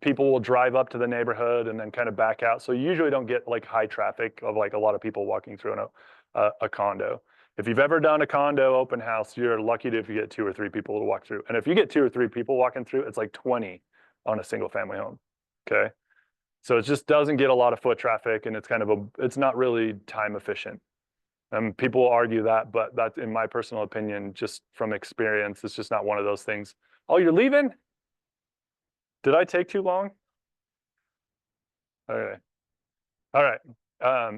people will drive up to the neighborhood and then kind of back out. So you usually don't get like high traffic of like a lot of people walking through a condo. If you've ever done a condo open house, you're lucky if you get 2 or 3 people to walk through. And if you get 2 or 3 people walking through, it's like 20 on a single family home. Okay. So it just doesn't get a lot of foot traffic and it's not really time efficient. People will argue that, but that's in my personal opinion, just from experience, it's just not one of those things. Oh, you're leaving? Did I take too long? Okay. All right.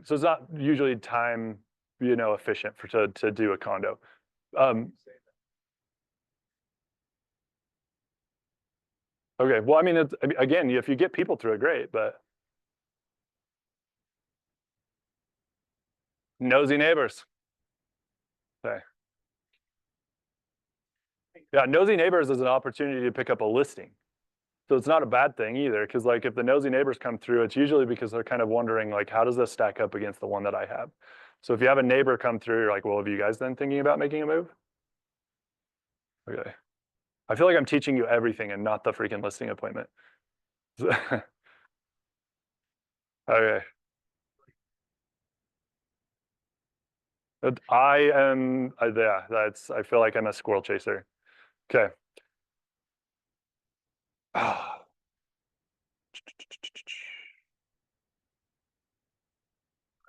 So it's not usually time, efficient to do a condo. Okay. Well, I mean, again, if you get people through it, great, but nosy neighbors. Okay. Yeah, nosy neighbors is an opportunity to pick up a listing. So it's not a bad thing either, because like if the nosy neighbors come through, it's usually because they're kind of wondering like, how does this stack up against the one that I have? So if you have a neighbor come through, you're like, well, have you guys then thinking about making a move? Okay. I feel like I'm teaching you everything and not the freaking listing appointment. Okay. Yeah, I feel like I'm a squirrel chaser. Okay. How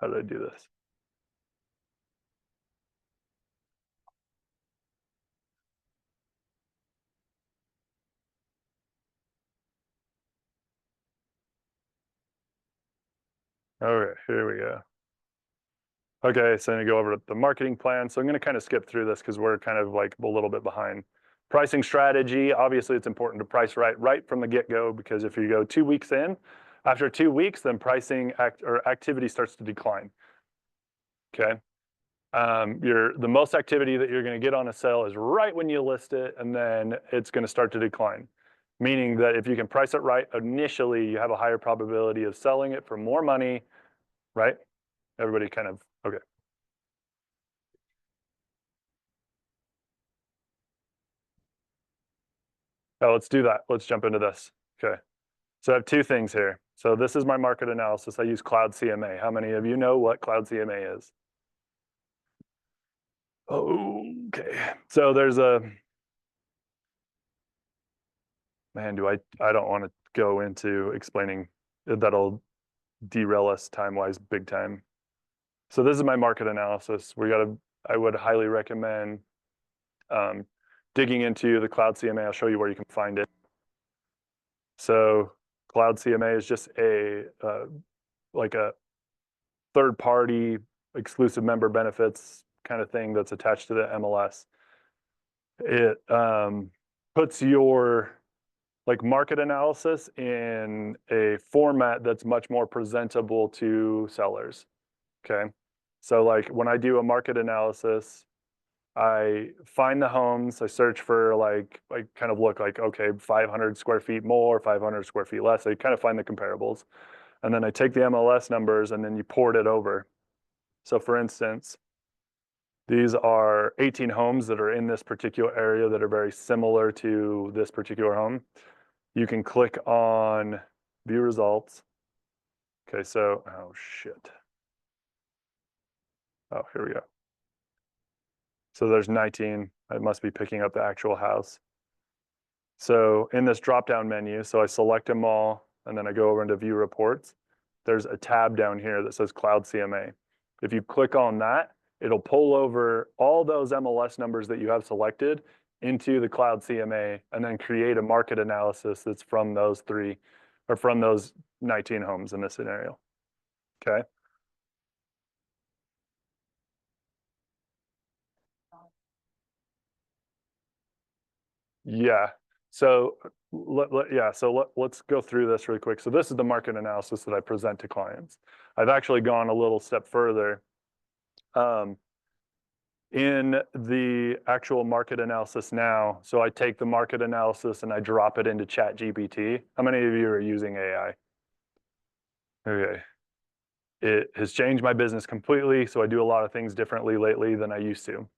did I do this? Okay, here we go. Okay, so I'm gonna go over to the marketing plan. So I'm gonna kind of skip through this because we're kind of like a little bit behind. Pricing strategy, obviously it's important to price right from the get-go because if you go 2 weeks in, after 2 weeks, then pricing or activity starts to decline. Okay. The most activity that you're gonna get on a sale is right when you list it, and then it's gonna start to decline. Meaning that if you can price it right initially, you have a higher probability of selling it for more money, right? Everybody kind of, okay. Oh, let's do that. Let's jump into this. Okay. So I have 2 things here. So this is my market analysis. I use Cloud CMA. How many of you know what Cloud CMA is? Okay. So there's man, I don't want to go into explaining that'll derail us time-wise big time. So this is my market analysis. I would highly recommend digging into the Cloud CMA. I'll show you where you can find it. So Cloud CMA is just like a third-party exclusive member benefits kind of thing that's attached to the MLS. It puts your like market analysis in a format that's much more presentable to sellers. Okay. So like when I do a market analysis, I find the homes, I search for like kind of look like, okay, 500 square feet more, 500 square feet less. I kind of find the comparables. And then I take the MLS numbers and then you port it over. So for instance, these are 18 homes that are in this particular area that are very similar to this particular home. You can click on view results. Okay, so, oh shit. Oh, here we go. So there's 19. I must be picking up the actual house. So in this drop-down menu, so I select them all, and then I go over into view reports. There's a tab down here that says Cloud CMA. If you click on that, it'll pull over all those MLS numbers that you have selected into the Cloud CMA and then create a market analysis that's from those three, or from those 19 homes in this scenario. Okay. Yeah. So let's go through this really quick. So this is the market analysis that I present to clients. I've actually gone a little step further. In the actual market analysis now, so I take the market analysis and I drop it into ChatGPT. How many of you are using AI? Okay. It has changed my business completely, so I do a lot of things differently lately than I used to.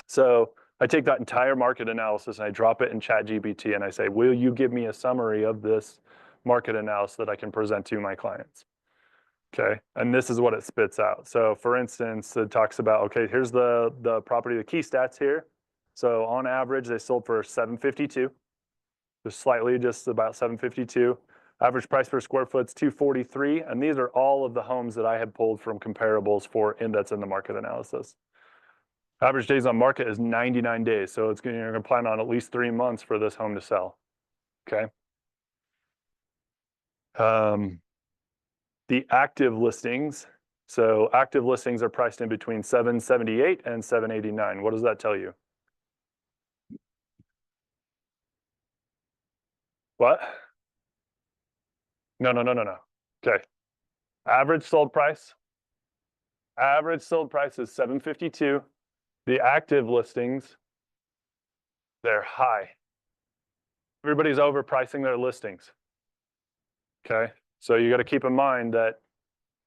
So I take that entire market analysis and I drop it in ChatGPT and I say, will you give me a summary of this market analysis that I can present to my clients? Okay, and this is what it spits out. So for instance, it talks about, okay, here's the property, the key stats here. So on average, they sold for $752, just about $752. Average price per square foot is $243, and these are all of the homes that I have pulled from comparables that's in the market analysis. Average days on market is 99 days, so you're going to plan on at least 3 months for this home to sell. Okay. The active listings. So active listings are priced in between 778 and 789. What does that tell you? What? No. Okay. Average sold price is 752. The active listings, they're high. Everybody's overpricing their listings. Okay. So you got to keep in mind that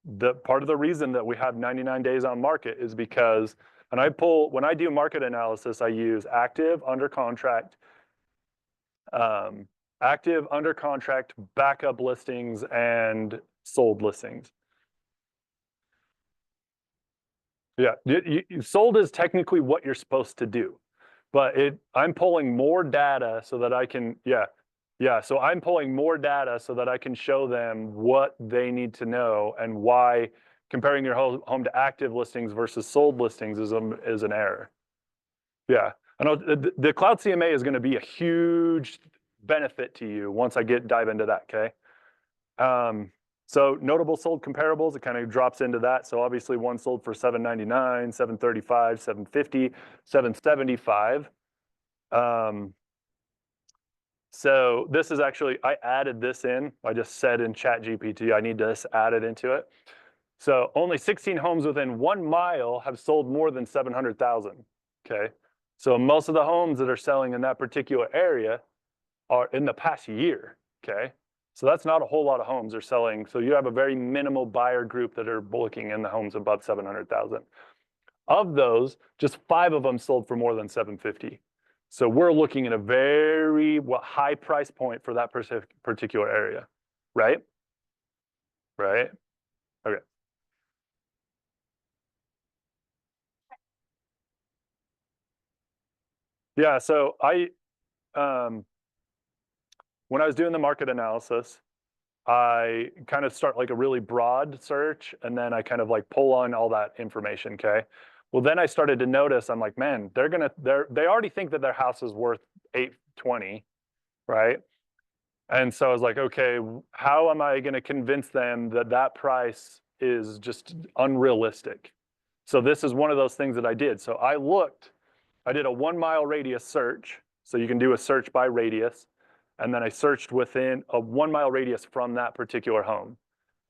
the part of the reason that we have 99 days on market is because, when I do market analysis, I use active, under contract, backup listings, and sold listings. Yeah, sold is technically what you're supposed to do, but I'm pulling more data so that I can, so I'm pulling more data so that I can show them what they need to know and why comparing your home to active listings versus sold listings is an error. Yeah, I know the Cloud CMA is going to be a huge benefit to you once I dive into that, okay? So notable sold comparables, it kind of drops into that. So obviously one sold for $799, $735, $750, $775. So this is actually, I added this in. I just said in ChatGPT, I need this added into it. So only 16 homes within 1 mile have sold more than 700,000. Okay. So most of the homes that are selling in that particular area are in the past year. Okay. So that's not a whole lot of homes are selling. So you have a very minimal buyer group that are looking in the homes above 700,000. Of those, just 5 of them sold for more than 750. So we're looking at a very high price point for that particular area, right? Right? Okay. Yeah, so when I was doing the market analysis, I kind of start like a really broad search, and then I kind of like pull on all that information, okay? Well, then I started to notice, I'm like, man, they already think that their house is worth 820, right? And so I was like, okay, how am I going to convince them that that price is just unrealistic? So this is one of those things that I did. So I did a 1 mile radius search. So you can do a search by radius. And then I searched within a 1 mile radius from that particular home.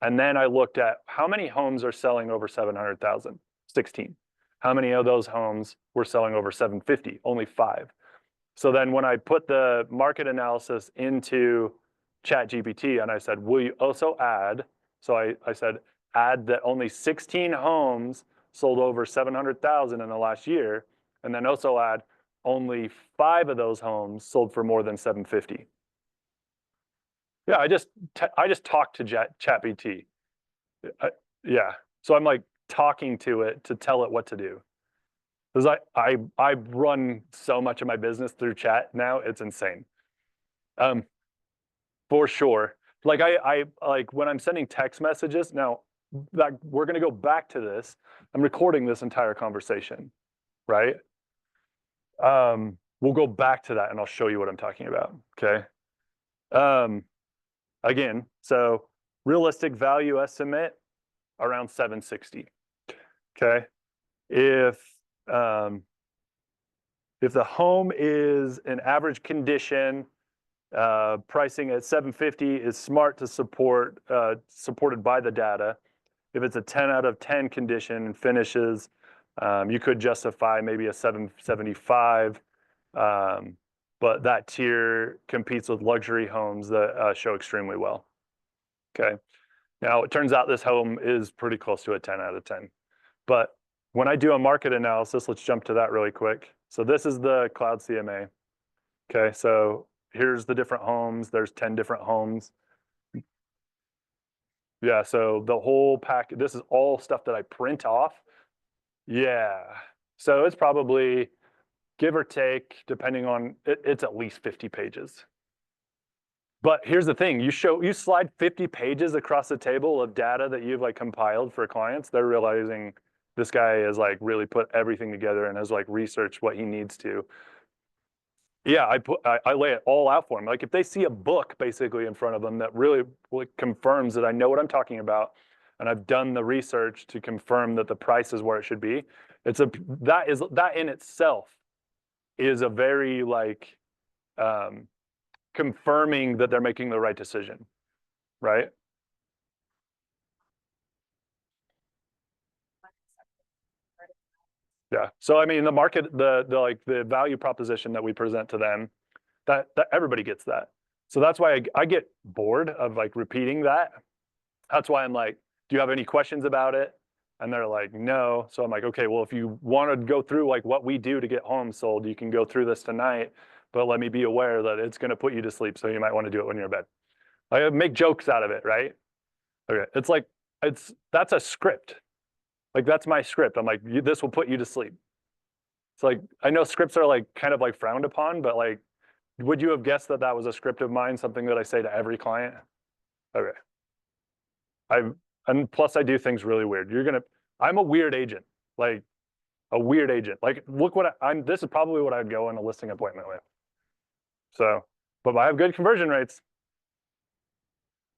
And then I looked at how many homes are selling over 700,000, 16. How many of those homes were selling over 750? Only 5. So then when I put the market analysis into ChatGPT and I said, will you also add, so I said, add that only 16 homes sold over 700,000 in the last year, and then also add only 5 of those homes sold for more than 750. Yeah, I just talked to ChatGPT. Yeah, so I'm like, talking to it to tell it what to do. Because I run so much of my business through chat now, it's insane. For sure. Like I like when I'm sending text messages now, that we're going to go back to this. I'm recording this entire conversation, right? We'll go back to that and I'll show you what I'm talking about. Okay. Again, so realistic value estimate around 760. Okay. If the home is in average condition, pricing at 750 is smart to support, supported by the data. If it's a 10 out of 10 condition and finishes, you could justify maybe a 775, but that tier competes with luxury homes that show extremely well. Okay. Now, it turns out this home is pretty close to a 10 out of 10. But when I do a market analysis, let's jump to that really quick. So this is the cloud CMA. Okay, so here's the different homes. There's 10 different homes. Yeah, so the whole pack, this is all stuff that I print off. Yeah, so it's probably, give or take, depending on, it's at least 50 pages. But here's the thing, you slide 50 pages across the table of data that you've like compiled for clients, they're realizing this guy has like really put everything together and has like researched what he needs to. Yeah, I lay it all out for them. Like if they see a book basically in front of them that really confirms that I know what I'm talking about and I've done the research to confirm that the price is where it should be, that in itself is a very like confirming that they're making the right decision, right? Yeah. So I mean, the market, the like the value proposition that we present to them, that everybody gets that. So that's why I get bored of like repeating that. That's why I'm like, do you have any questions about it? And they're like, no. So I'm like, okay, well, if you want to go through like what we do to get homes sold, you can go through this tonight, but let me be aware that it's going to put you to sleep. So you might want to do it when you're in bed. I make jokes out of it, right? Okay. It's like, that's a script. Like that's my script. I'm like, this will put you to sleep. It's like, I know scripts are like kind of like frowned upon, but like, would you have guessed that that was a script of mine, something that I say to every client? Okay. And plus I do things really weird. I'm a weird agent, like a weird agent. Like, look what this is probably what I'd go in a listing appointment with. So, but I have good conversion rates.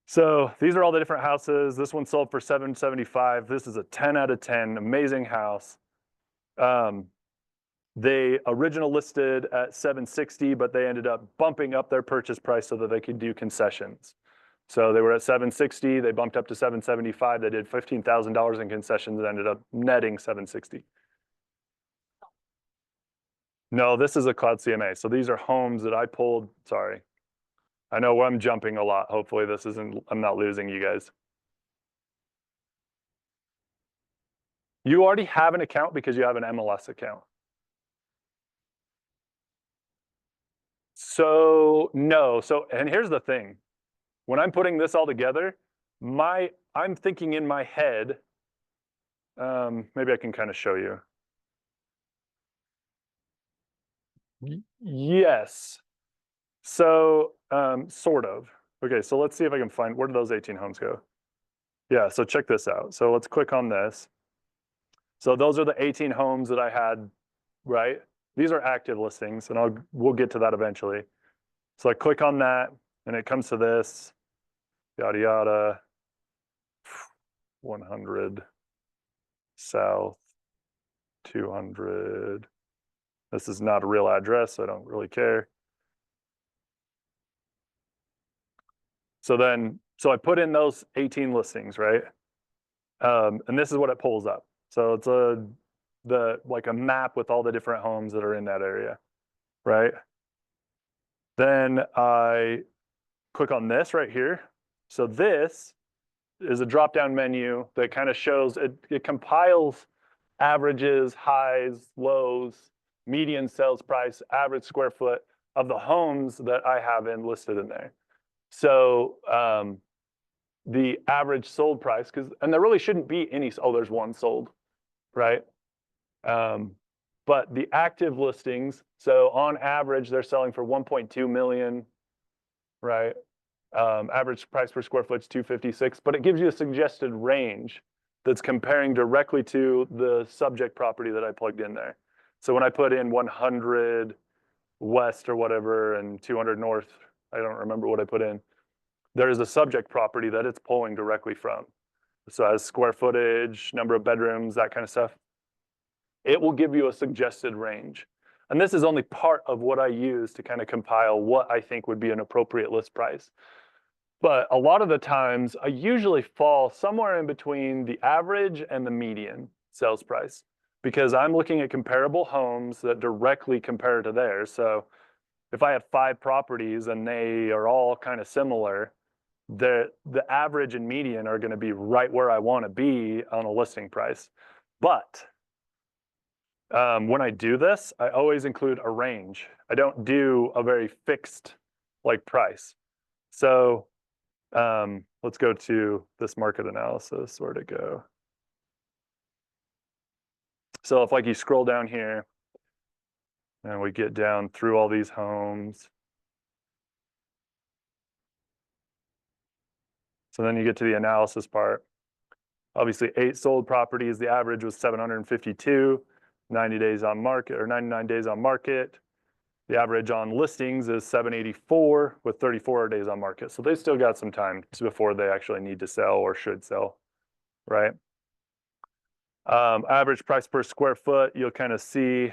So these are all the different houses. This one sold for 775. This is a 10 out of 10, amazing house. They original listed at 760, but they ended up bumping up their purchase price so that they could do concessions. So they were at 760, they bumped up to 775, they did $15,000 in concessions and ended up netting 760. No, this is a cloud CMA. So these are homes that I pulled, sorry. I know I'm jumping a lot. Hopefully this isn't, I'm not losing you guys. You already have an account because you have an MLS account. So no, and here's the thing. When I'm putting this all together, I'm thinking in my head, maybe I can kind of show you. Yes. So sort of. Okay, so let's see if I can find, where did those 18 homes go? Yeah, so check this out. So let's click on this. So those are the 18 homes that I had, right? These are active listings, and we'll get to that eventually. So I click on that, and it comes to this, yada yada, 100 south, 200. This is not a real address, so I don't really care. So I put in those 18 listings, right? And this is what it pulls up. So it's like a map with all the different homes that are in that area, right? Then I click on this right here. So this is a drop-down menu that kind of shows, it compiles averages, highs, lows, median sales price, average square foot of the homes that I have listed in there. So the average sold price, and there really shouldn't be any, oh, there's one sold, right? But the active listings, so on average, they're selling for 1.2 million, right? Average price per square foot is 256, but it gives you a suggested range that's comparing directly to the subject property that I plugged in there. So when I put in 100 west or whatever and 200 north, I don't remember what I put in, there is a subject property that it's pulling directly from. So as square footage, number of bedrooms, that kind of stuff. It will give you a suggested range. And this is only part of what I use to kind of compile what I think would be an appropriate list price. But a lot of the times, I usually fall somewhere in between the average and the median sales price, because I'm looking at comparable homes that directly compare to theirs. So if I have 5 properties and they are all kind of similar, the average and median are going to be right where I want to be on a listing price. But when I do this, I always include a range. I don't do a very fixed like price. So let's go to this market analysis. Where'd it go? So if like you scroll down here and we get down through all these homes. So then you get to the analysis part. Obviously 8 sold properties, the average was 752, 90 days on market or 99 days on market. The average on listings is 784 with 34 days on market. So they still got some time before they actually need to sell or should sell, right? Average price per square foot, you'll kind of see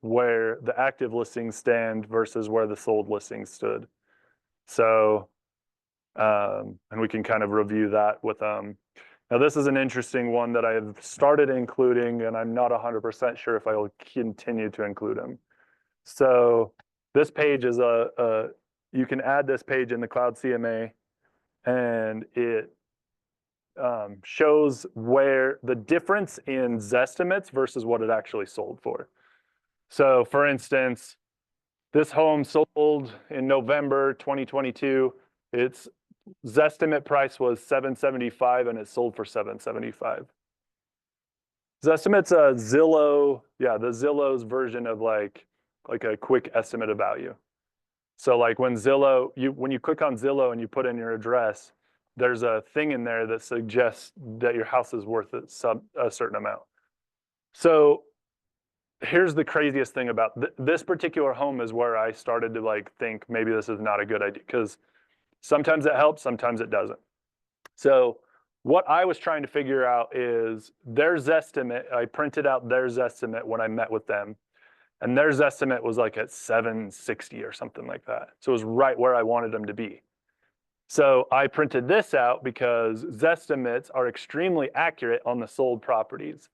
where the active listings stand versus where the sold listings stood. So, and we can kind of review that with now this is an interesting one that I have started including, and I'm not 100% sure if I will continue to include them. So this page is you can add this page in the Cloud CMA, and it shows where the difference in Zestimates versus what it actually sold for. So for instance, this home sold in November 2022. Its Zestimate price was $775 and it sold for $775. Zestimate's a Zillow, yeah, the Zillow's version of like a quick estimate of value. So like when you click on Zillow and you put in your address, there's a thing in there that suggests that your house is worth a certain amount. So here's the craziest thing about this particular home is where I started to like think maybe this is not a good idea, because sometimes it helps, sometimes it doesn't. So what I was trying to figure out is their Zestimate. I printed out their Zestimate when I met with them, and their Zestimate was like at 760 or something like that. So it was right where I wanted them to be. So I printed this out because Zestimates are extremely accurate on the sold properties.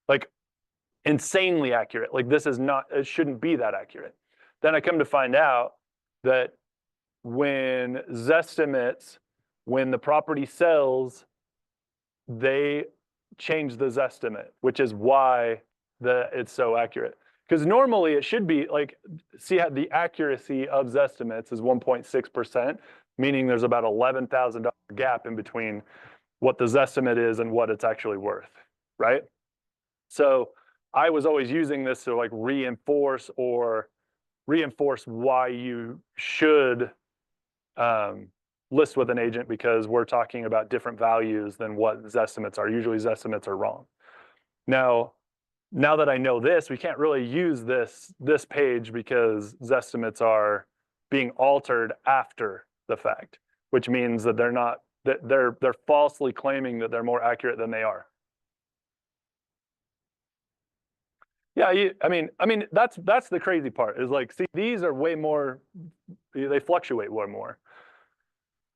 Like insanely accurate. Like this is not, it shouldn't be that accurate. Then I come to find out that when Zestimates, when the property sells, they change the Zestimate, which is why it's so accurate. Because normally it should be like, see how the accuracy of Zestimates is 1.6%, meaning there's about $11,000 gap in between what the Zestimate is and what it's actually worth, right? So I was always using this to like reinforce why you should list with an agent, because we're talking about different values than what Zestimates are. Usually Zestimates are wrong. Now that I know this, we can't really use this page because Zestimates are being altered after the fact, which means that they're falsely claiming that they're more accurate than they are. Yeah, I mean that's the crazy part is like, see, these are way more, they fluctuate way more.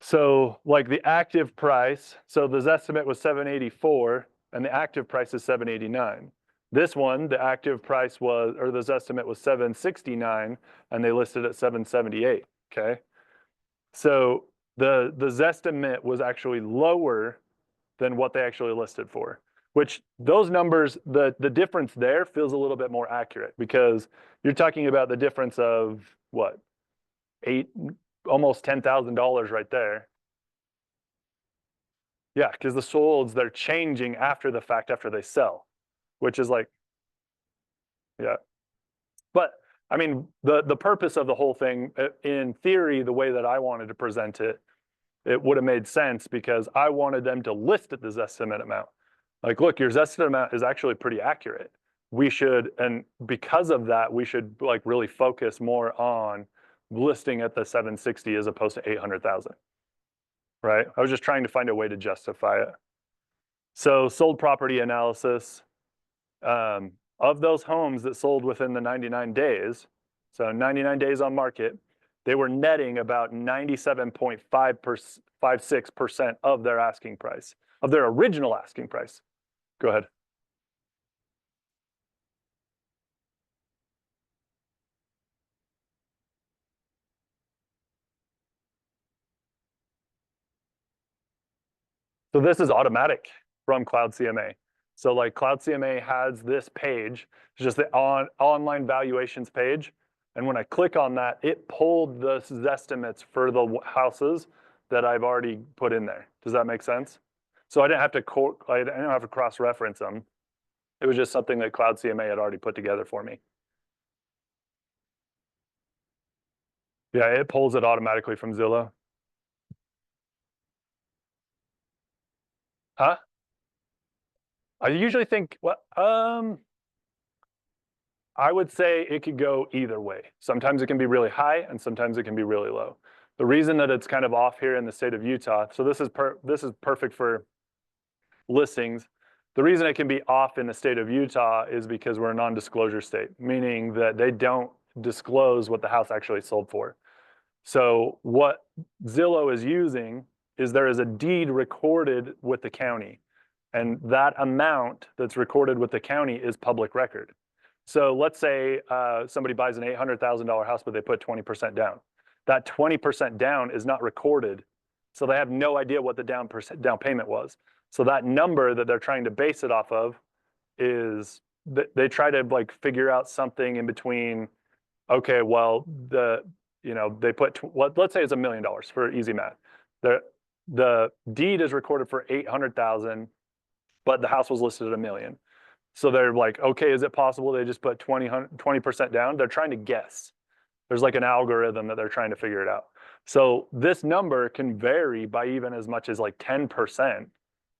So like the active price, so the Zestimate was 784 and the active price is 789. This one, the active price was, or the Zestimate was 769 and they listed at 778, okay? So the Zestimate was actually lower than what they actually listed for, which those numbers, the difference there feels a little bit more accurate, because you're talking about the difference of what, almost $10,000 right there. Yeah, because the solds, they're changing after the fact, after they sell, which is like, yeah. But I mean, the purpose of the whole thing, in theory, the way that I wanted to present it, it would have made sense because I wanted them to list at the Zestimate amount. Like, look, your Zestimate amount is actually pretty accurate. We should, and because of that, we should like really focus more on listing at the 760 as opposed to 800,000, right? I was just trying to find a way to justify it. So sold property analysis, of those homes that sold within the 99 days, so 99 days on market, they were netting about 97.56% of their asking price, of their original asking price. Go ahead. So this is automatic from Cloud CMA. So like Cloud CMA has this page, it's just the online valuations page. And when I click on that, it pulled the estimates for the houses that I've already put in there. Does that make sense? So I didn't have to cross-reference them. It was just something that Cloud CMA had already put together for me. Yeah, it pulls it automatically from Zillow. Huh? I usually think, well, I would say it could go either way. Sometimes it can be really high and sometimes it can be really low. The reason that it's kind of off here in the state of Utah, so this is perfect for listings. The reason it can be off in the state of Utah is because we're a non-disclosure state, meaning that they don't disclose what the house actually sold for. So what Zillow is using is there is a deed recorded with the county, and that amount that's recorded with the county is public record. So let's say somebody buys an $800,000 house, but they put 20% down. That 20% down is not recorded, so they have no idea what the down payment was. So that number that they're trying to base it off of is they try to like figure out something in between. Okay, well they put let's say it's $1 million for easy math. The deed is recorded for 800,000, but the house was listed at $1 million. So they're like, okay, is it possible they just put 20% down? They're trying to guess. There's like an algorithm that they're trying to figure it out. So this number can vary by even as much as like 10%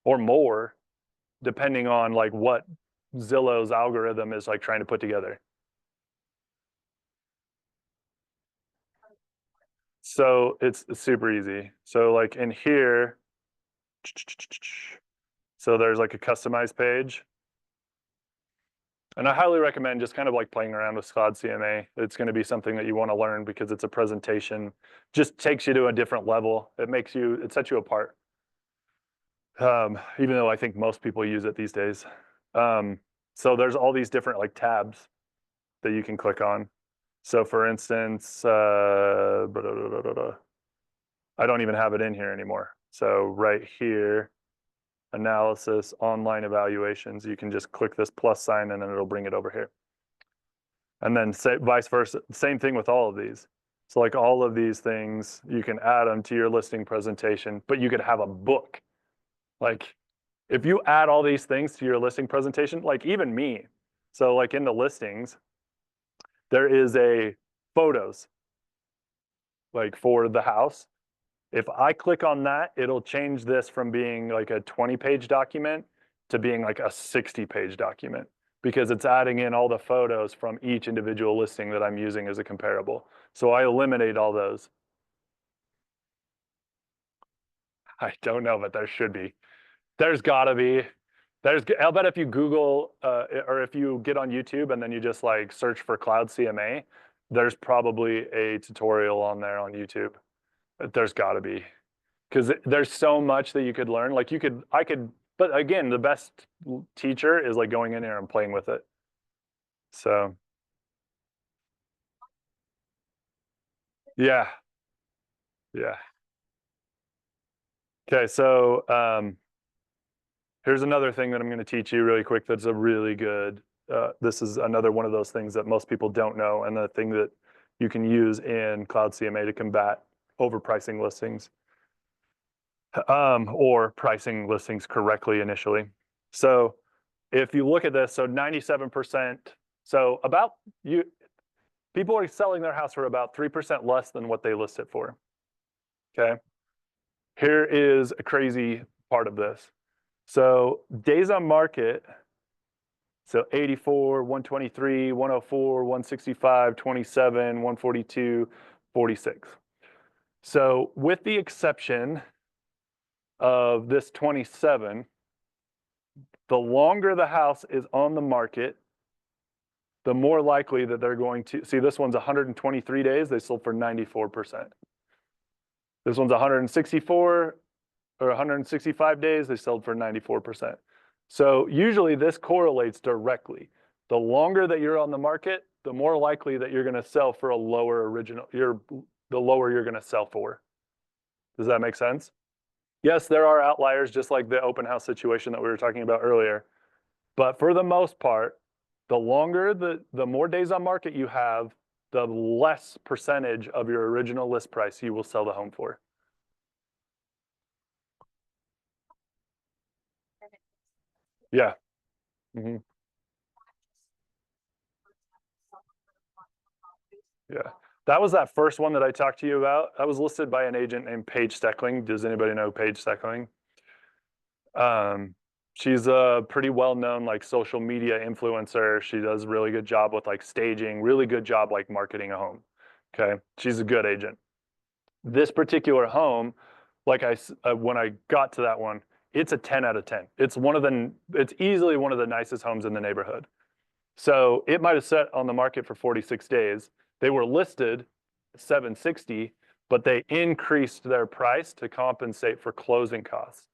or more, depending on like what Zillow's algorithm is like trying to put together. So it's super easy. So like in here, so there's like a customized page. And I highly recommend just kind of like playing around with Cloud CMA. It's going to be something that you want to learn because it's a presentation, just takes you to a different level. It sets you apart. Even though I think most people use it these days. So there's all these different like tabs that you can click on. So for instance, I don't even have it in here anymore. So right here, analysis, online evaluations, you can just click this plus sign and then it'll bring it over here. And then vice versa, same thing with all of these. So like all of these things, you can add them to your listing presentation, but you could have a book. Like if you add all these things to your listing presentation, like even me, so like in the listings, there is a photos like for the house. If I click on that, it'll change this from being like a 20-page document to being like a 60-page document because it's adding in all the photos from each individual listing that I'm using as a comparable. So I eliminate all those. I don't know, but there should be. There's gotta be. I'll bet if you Google or if you get on YouTube and then you just like search for Cloud CMA, there's probably a tutorial on there on YouTube. There's gotta be. Because there's so much that you could learn. Like but again, the best teacher is like going in there and playing with it. So yeah, yeah. Okay, so here's another thing that I'm going to teach you really quick. That's a really good. This is another one of those things that most people don't know, and the thing that you can use in Cloud CMA to combat overpricing listings. or pricing listings correctly initially. So if you look at this, so 97%, so about people are selling their house for about 3% less than what they list it for. Okay. Here is a crazy part of this. So days on market, so 84, 123, 104, 165, 27, 142, 46. So with the exception of this 27, the longer the house is on the market, the more likely that they're going to see. This one's 123 days, they sold for 94%. This one's 164 or 165 days, they sold for 94%. So usually this correlates directly. The longer that you're on the market, the more likely that you're going to sell for a lower the lower you're going to sell for. Does that make sense? Yes, there are outliers, just like the open house situation that we were talking about earlier. But for the most part, the longer, the more days on market you have, the less percentage of your original list price you will sell the home for. Yeah. Mm-hmm. Yeah. That was that first one that I talked to you about. That was listed by an agent named Paige Steckling. Does anybody know Paige Steckling? She's a pretty well-known like social media influencer. She does a really good job with like staging, really good job like marketing a home. Okay. She's a good agent. This particular home, like when I got to that one, it's a 10 out of 10. It's easily one of the nicest homes in the neighborhood. So it might have sat on the market for 46 days. They were listed 760, but they increased their price to compensate for closing costs.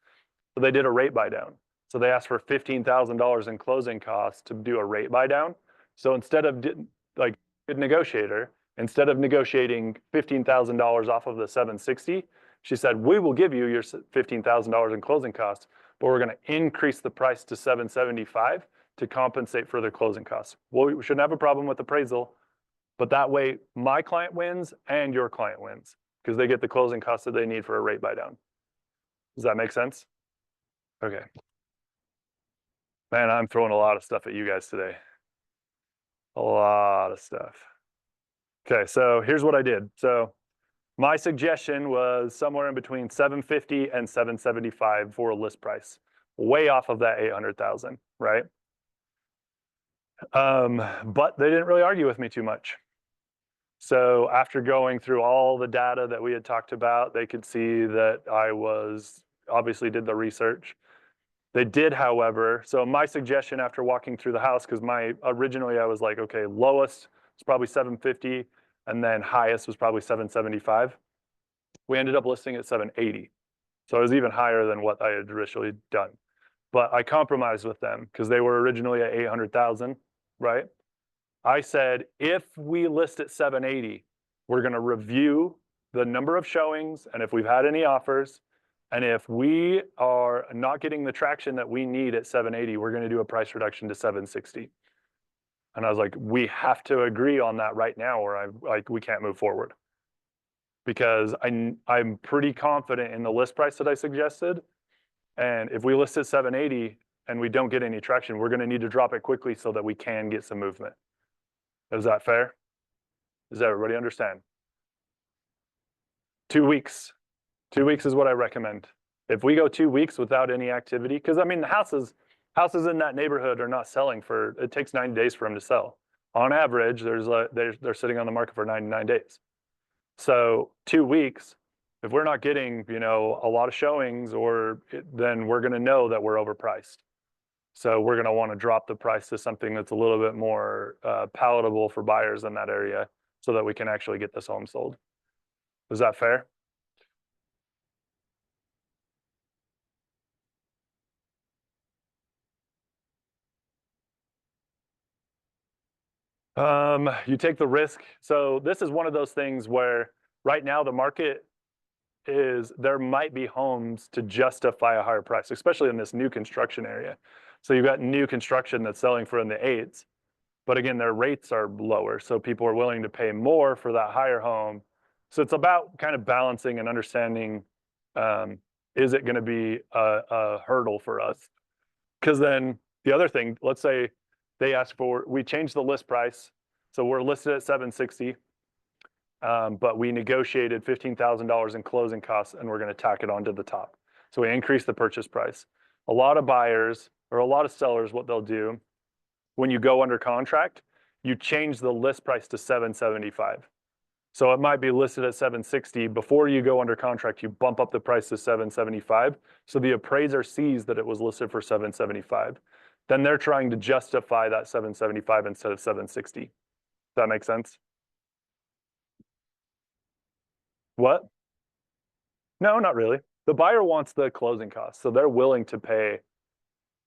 So they did a rate buy down. So they asked for $15,000 in closing costs to do a rate buy down. So instead of like good negotiator, instead of negotiating $15,000 off of the 760, she said, we will give you your $15,000 in closing costs, but we're going to increase the price to 775 to compensate for their closing costs. Well, we shouldn't have a problem with appraisal, but that way my client wins and your client wins because they get the closing costs that they need for a rate buy down. Does that make sense? Okay. Man, I'm throwing a lot of stuff at you guys today. A lot of stuff. Okay, so here's what I did. So my suggestion was somewhere in between 750 and 775 for a list price, way off of that 800,000, right? But they didn't really argue with me too much. So after going through all the data that we had talked about, they could see that I obviously did the research. They did, however, so my suggestion after walking through the house, because originally I was like, okay, lowest was probably 750, and then highest was probably 775. We ended up listing at 780. So it was even higher than what I had originally done. But I compromised with them because they were originally at 800,000, right? I said, if we list at 780, we're going to review the number of showings and if we've had any offers. And if we are not getting the traction that we need at 780, we're going to do a price reduction to 760. And I was like, we have to agree on that right now or we can't move forward. Because I'm pretty confident in the list price that I suggested. And if we list at 780 and we don't get any traction, we're going to need to drop it quickly so that we can get some movement. Is that fair? Does everybody understand? 2 weeks. 2 weeks is what I recommend. If we go 2 weeks without any activity, because I mean, the houses in that neighborhood are not selling it takes 90 days for them to sell. On average, they're sitting on the market for 99 days. So 2 weeks, if we're not getting, a lot of showings then we're going to know that we're overpriced. So we're going to want to drop the price to something that's a little bit more palatable for buyers in that area so that we can actually get this home sold. Is that fair? You take the risk. So this is one of those things where right now the market there might be homes to justify a higher price, especially in this new construction area. So you've got new construction that's selling for in the 8s, but again, their rates are lower. So people are willing to pay more for that higher home. So it's about kind of balancing and understanding is it going to be a hurdle for us? Because then the other thing, let's say they ask for, we change the list price. So we're listed at 760, but we negotiated $15,000 in closing costs and we're going to tack it onto the top. So we increase the purchase price. A lot of buyers or a lot of sellers, what they'll do when you go under contract, you change the list price to 775. So it might be listed at 760. Before you go under contract, you bump up the price to 775. So the appraiser sees that it was listed for 775. Then they're trying to justify that 775 instead of 760. Does that make sense? What? No, not really. The buyer wants the closing costs, so they're willing to pay.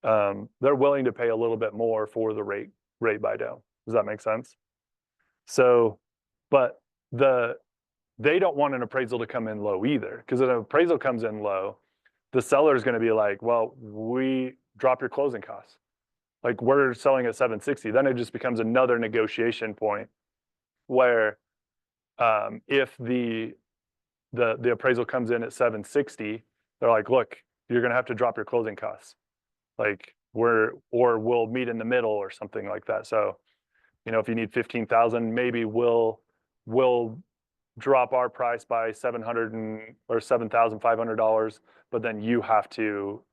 They're willing to pay a little bit more for the rate buy down. Does that make sense? So, but they don't want an appraisal to come in low either, because if an appraisal comes in low, the seller is going to be like, well, we drop your closing costs. Like we're selling at 760. Then it just becomes another negotiation point where if the appraisal comes in at 760, they're like, look, you're going to have to drop your closing costs. Like or we'll meet in the middle or something like that. So, if you need 15,000, maybe we'll drop our price by or $7,500, but then you have to,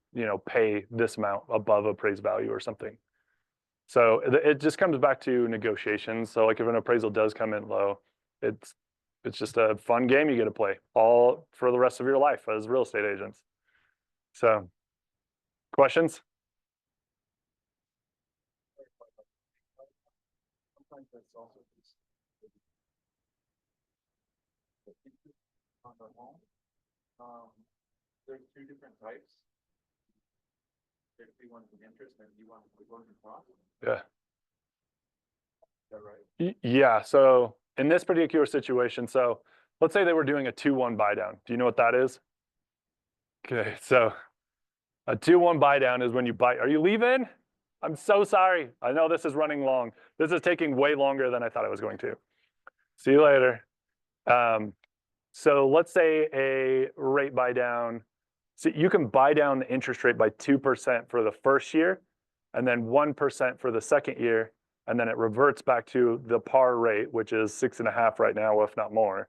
pay this amount above appraised value or something. So it just comes back to negotiations. So like if an appraisal does come in low, it's just a fun game you get to play all for the rest of your life as real estate agents. So questions? Sometimes that's also on the home. There's two different types. There's B1 with interest and B1 with closing costs. Yeah. Is that right? Yeah. So in this particular situation, so let's say they were doing a 2-1 buy down. Do you know what that is? Okay. So a 2-1 buy down is when you buy. Are you leaving? I'm so sorry. I know this is running long. This is taking way longer than I thought it was going to. See you later. So let's say a rate buy down. So you can buy down the interest rate by 2% for the first year, and then 1% for the second year, and then it reverts back to the par rate, which is 6.5 right now, if not more,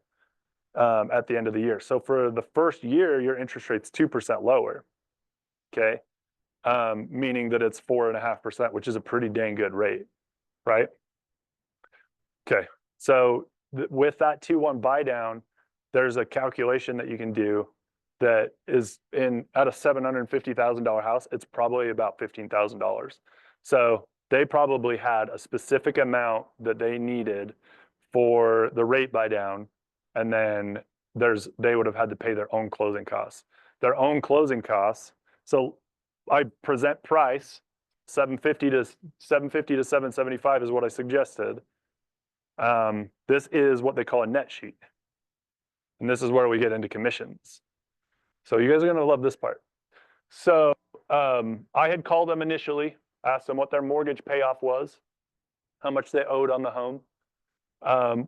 at the end of the year. So for the first year, your interest rate's 2% lower. Okay. Meaning that it's 4.5%, which is a pretty dang good rate, right? Okay, so with that 2-1 buy down, there's a calculation that you can do that is at a $750,000 house, it's probably about $15,000. So they probably had a specific amount that they needed for the rate buy down, and then they would have had to pay their own closing costs. Their own closing costs. So I present price 750 to 775 is what I suggested. This is what they call a net sheet. And this is where we get into commissions. So you guys are going to love this part. So I had called them initially, asked them what their mortgage payoff was, how much they owed on the home. And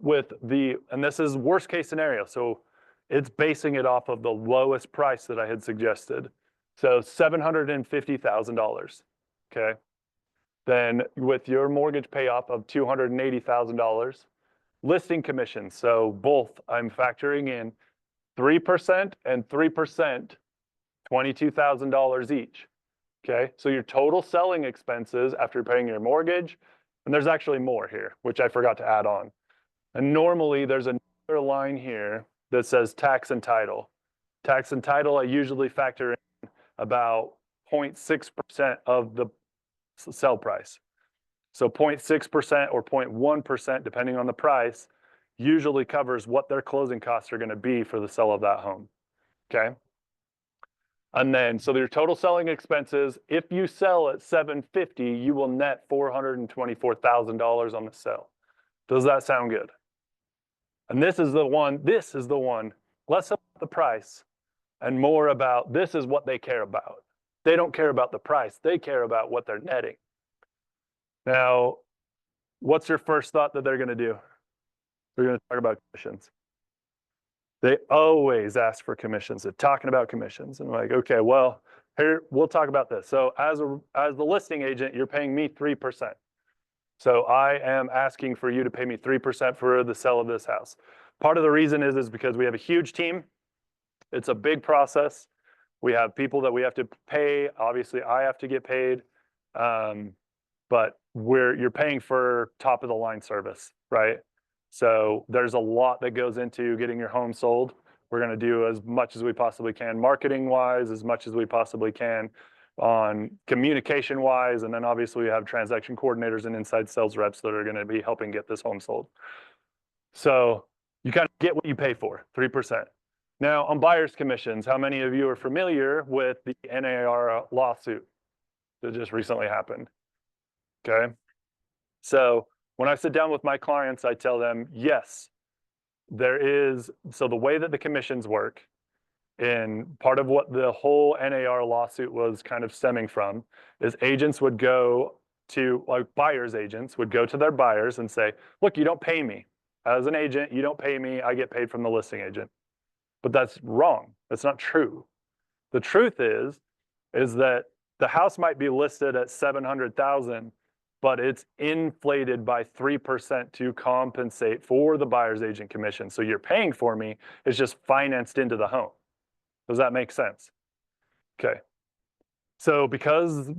this is worst case scenario. So it's basing it off of the lowest price that I had suggested. So $750,000, okay? Then with your mortgage payoff of $280,000, listing commissions. So both I'm factoring in 3% and 3%, $22,000 each, okay? So your total selling expenses after paying your mortgage, and there's actually more here, which I forgot to add on. And normally there's another line here that says tax and title. Tax and title, I usually factor in about 0.6% of the sell price. So 0.6% or 0.1%, depending on the price, usually covers what their closing costs are going to be for the sale of that home, okay? And then, so your total selling expenses, if you sell at $750, you will net $424,000 on the sale. Does that sound good? And this is the one, less about the price and more about, this is what they care about. They don't care about the price. They care about what they're netting. Now, what's your first thought that they're going to do? They're going to talk about commissions. They always ask for commissions. They're talking about commissions. And I'm like, okay, well, here, we'll talk about this. So as the listing agent, you're paying me 3%. So I am asking for you to pay me 3% for the sale of this house. Part of the reason is because we have a huge team. It's a big process. We have people that we have to pay. Obviously, I have to get paid. But you're paying for top of the line service, right? So there's a lot that goes into getting your home sold. We're going to do as much as we possibly can, marketing wise, as much as we possibly can on communication wise. And then obviously we have transaction coordinators and inside sales reps that are going to be helping get this home sold. So you kind of get what you pay for, 3%. Now on buyer's commissions, how many of you are familiar with the NAR lawsuit that just recently happened? Okay. So when I sit down with my clients, I tell them, yes, there is. So the way that the commissions work, and part of what the whole NAR lawsuit was kind of stemming from, is agents would go to, like buyers agents would go to their buyers and say, look, you don't pay me. As an agent, you don't pay me. I get paid from the listing agent. But that's wrong. That's not true. The truth is that the house might be listed at 700,000, but it's inflated by 3% to compensate for the buyer's agent commission. So you're paying for me, it's just financed into the home. Does that make sense? Okay. So because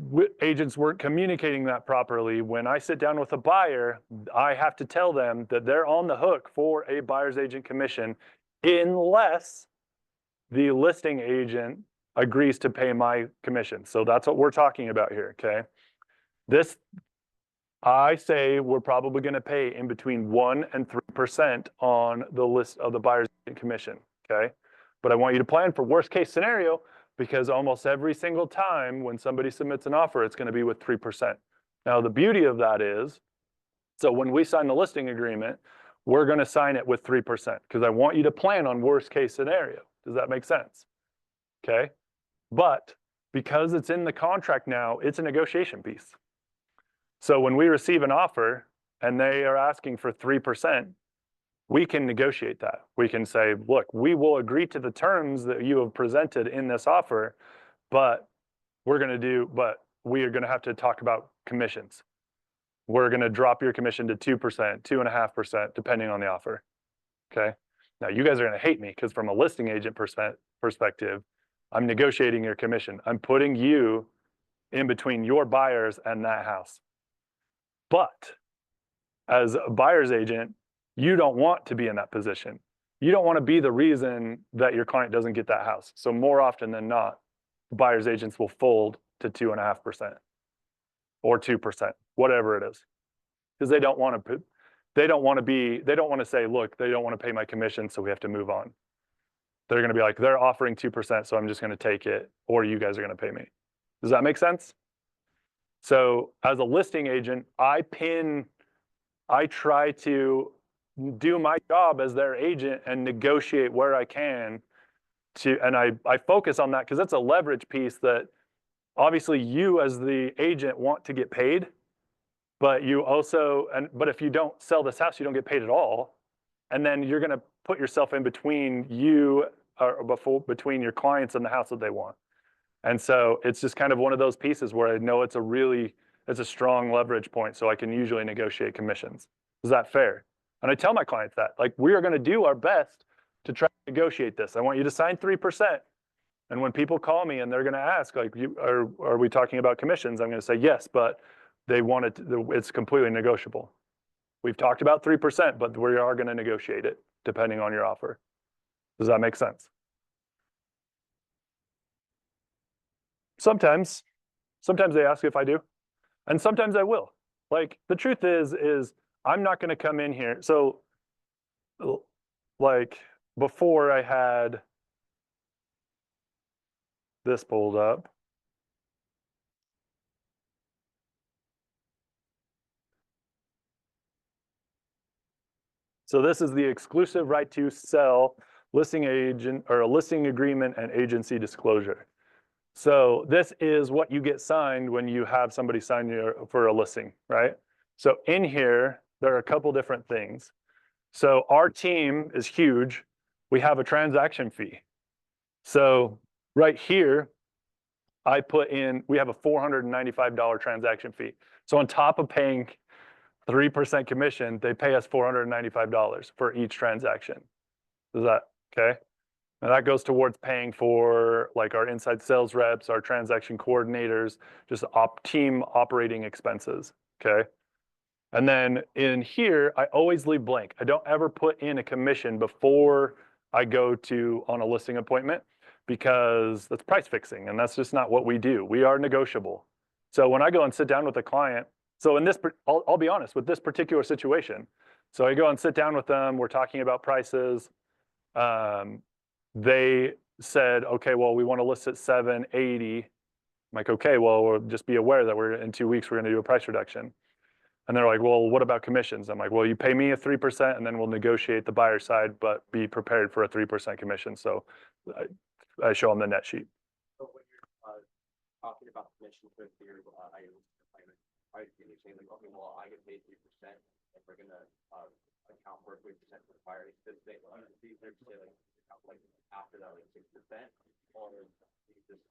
agents weren't communicating that properly, when I sit down with a buyer, I have to tell them that they're on the hook for a buyer's agent commission unless the listing agent agrees to pay my commission. So that's what we're talking about here, okay? I say we're probably going to pay in between 1% and 3% on the list of the buyer's agent commission, okay? But I want you to plan for worst case scenario, because almost every single time when somebody submits an offer, it's going to be with 3%. Now, the beauty of that is, so when we sign the listing agreement, we're going to sign it with 3% because I want you to plan on worst case scenario. Does that make sense? Okay. But because it's in the contract now, it's a negotiation piece. So when we receive an offer and they are asking for 3%, we can negotiate that. We can say, look, we will agree to the terms that you have presented in this offer, but we are going to have to talk about commissions. We're going to drop your commission to 2%, 2.5%, depending on the offer. Okay. Now you guys are going to hate me because from a listing agent perspective, I'm negotiating your commission. I'm putting you in between your buyers and that house. But as a buyer's agent, you don't want to be in that position. You don't want to be the reason that your client doesn't get that house. So more often than not, buyer's agents will fold to 2.5% or 2%, whatever it is, because they don't want to say, look, they don't want to pay my commission, so we have to move on. They're going to be like, they're offering 2%, so I'm just going to take it, or you guys are going to pay me. Does that make sense? So as a listing agent, I try to do my job as their agent and negotiate where I can and I focus on that because that's a leverage piece that obviously you as the agent want to get paid, but but if you don't sell this house, you don't get paid at all. And then you're going to put yourself in between between your clients and the house that they want. And so it's just kind of one of those pieces where I know it's a strong leverage point, so I can usually negotiate commissions. Is that fair? And I tell my clients that, like, we are going to do our best to try to negotiate this. I want you to sign 3%. And when people call me and they're going to ask, like, are we talking about commissions? I'm going to say yes, but it's completely negotiable. We've talked about 3%, but we are going to negotiate it depending on your offer. Does that make sense? Sometimes they ask if I do, and sometimes I will. Like, the truth is I'm not going to come in here. So like before I had this pulled up, so this is the exclusive right to sell listing agent or a listing agreement and agency disclosure. So this is what you get signed when you have somebody sign you for a listing, right? So in here, there are a couple different things. So our team is huge. we have a transaction fee. So right here, I put in, we have a $495 transaction fee. So on top of paying 3% commission, they pay us $495 for each transaction. Is that okay? And that goes towards paying for like our inside sales reps, our transaction coordinators, just team operating expenses. Okay. And then in here, I always leave blank. I don't ever put in a commission before I go to on a listing appointment because that's price fixing and that's just not what we do. We are negotiable. So when I go and sit down with a client, so in this, I'll be honest with this particular situation. So I go and sit down with them, we're talking about prices. They said, okay, well, we want to list at 780. I'm like, okay, well, we'll just be aware that we're in 2 weeks, we're going to do a price reduction. And they're like, well, what about commissions? I'm like, well, you pay me a 3% and then we'll negotiate the buyer side, but be prepared for a 3% commission. So I show them the net sheet. So when you're talking about commissions with your items, right? And you're saying like, okay, well, I get paid 3%, and we're gonna account for 3% for the buyer. These are say like after that like 6%, or you just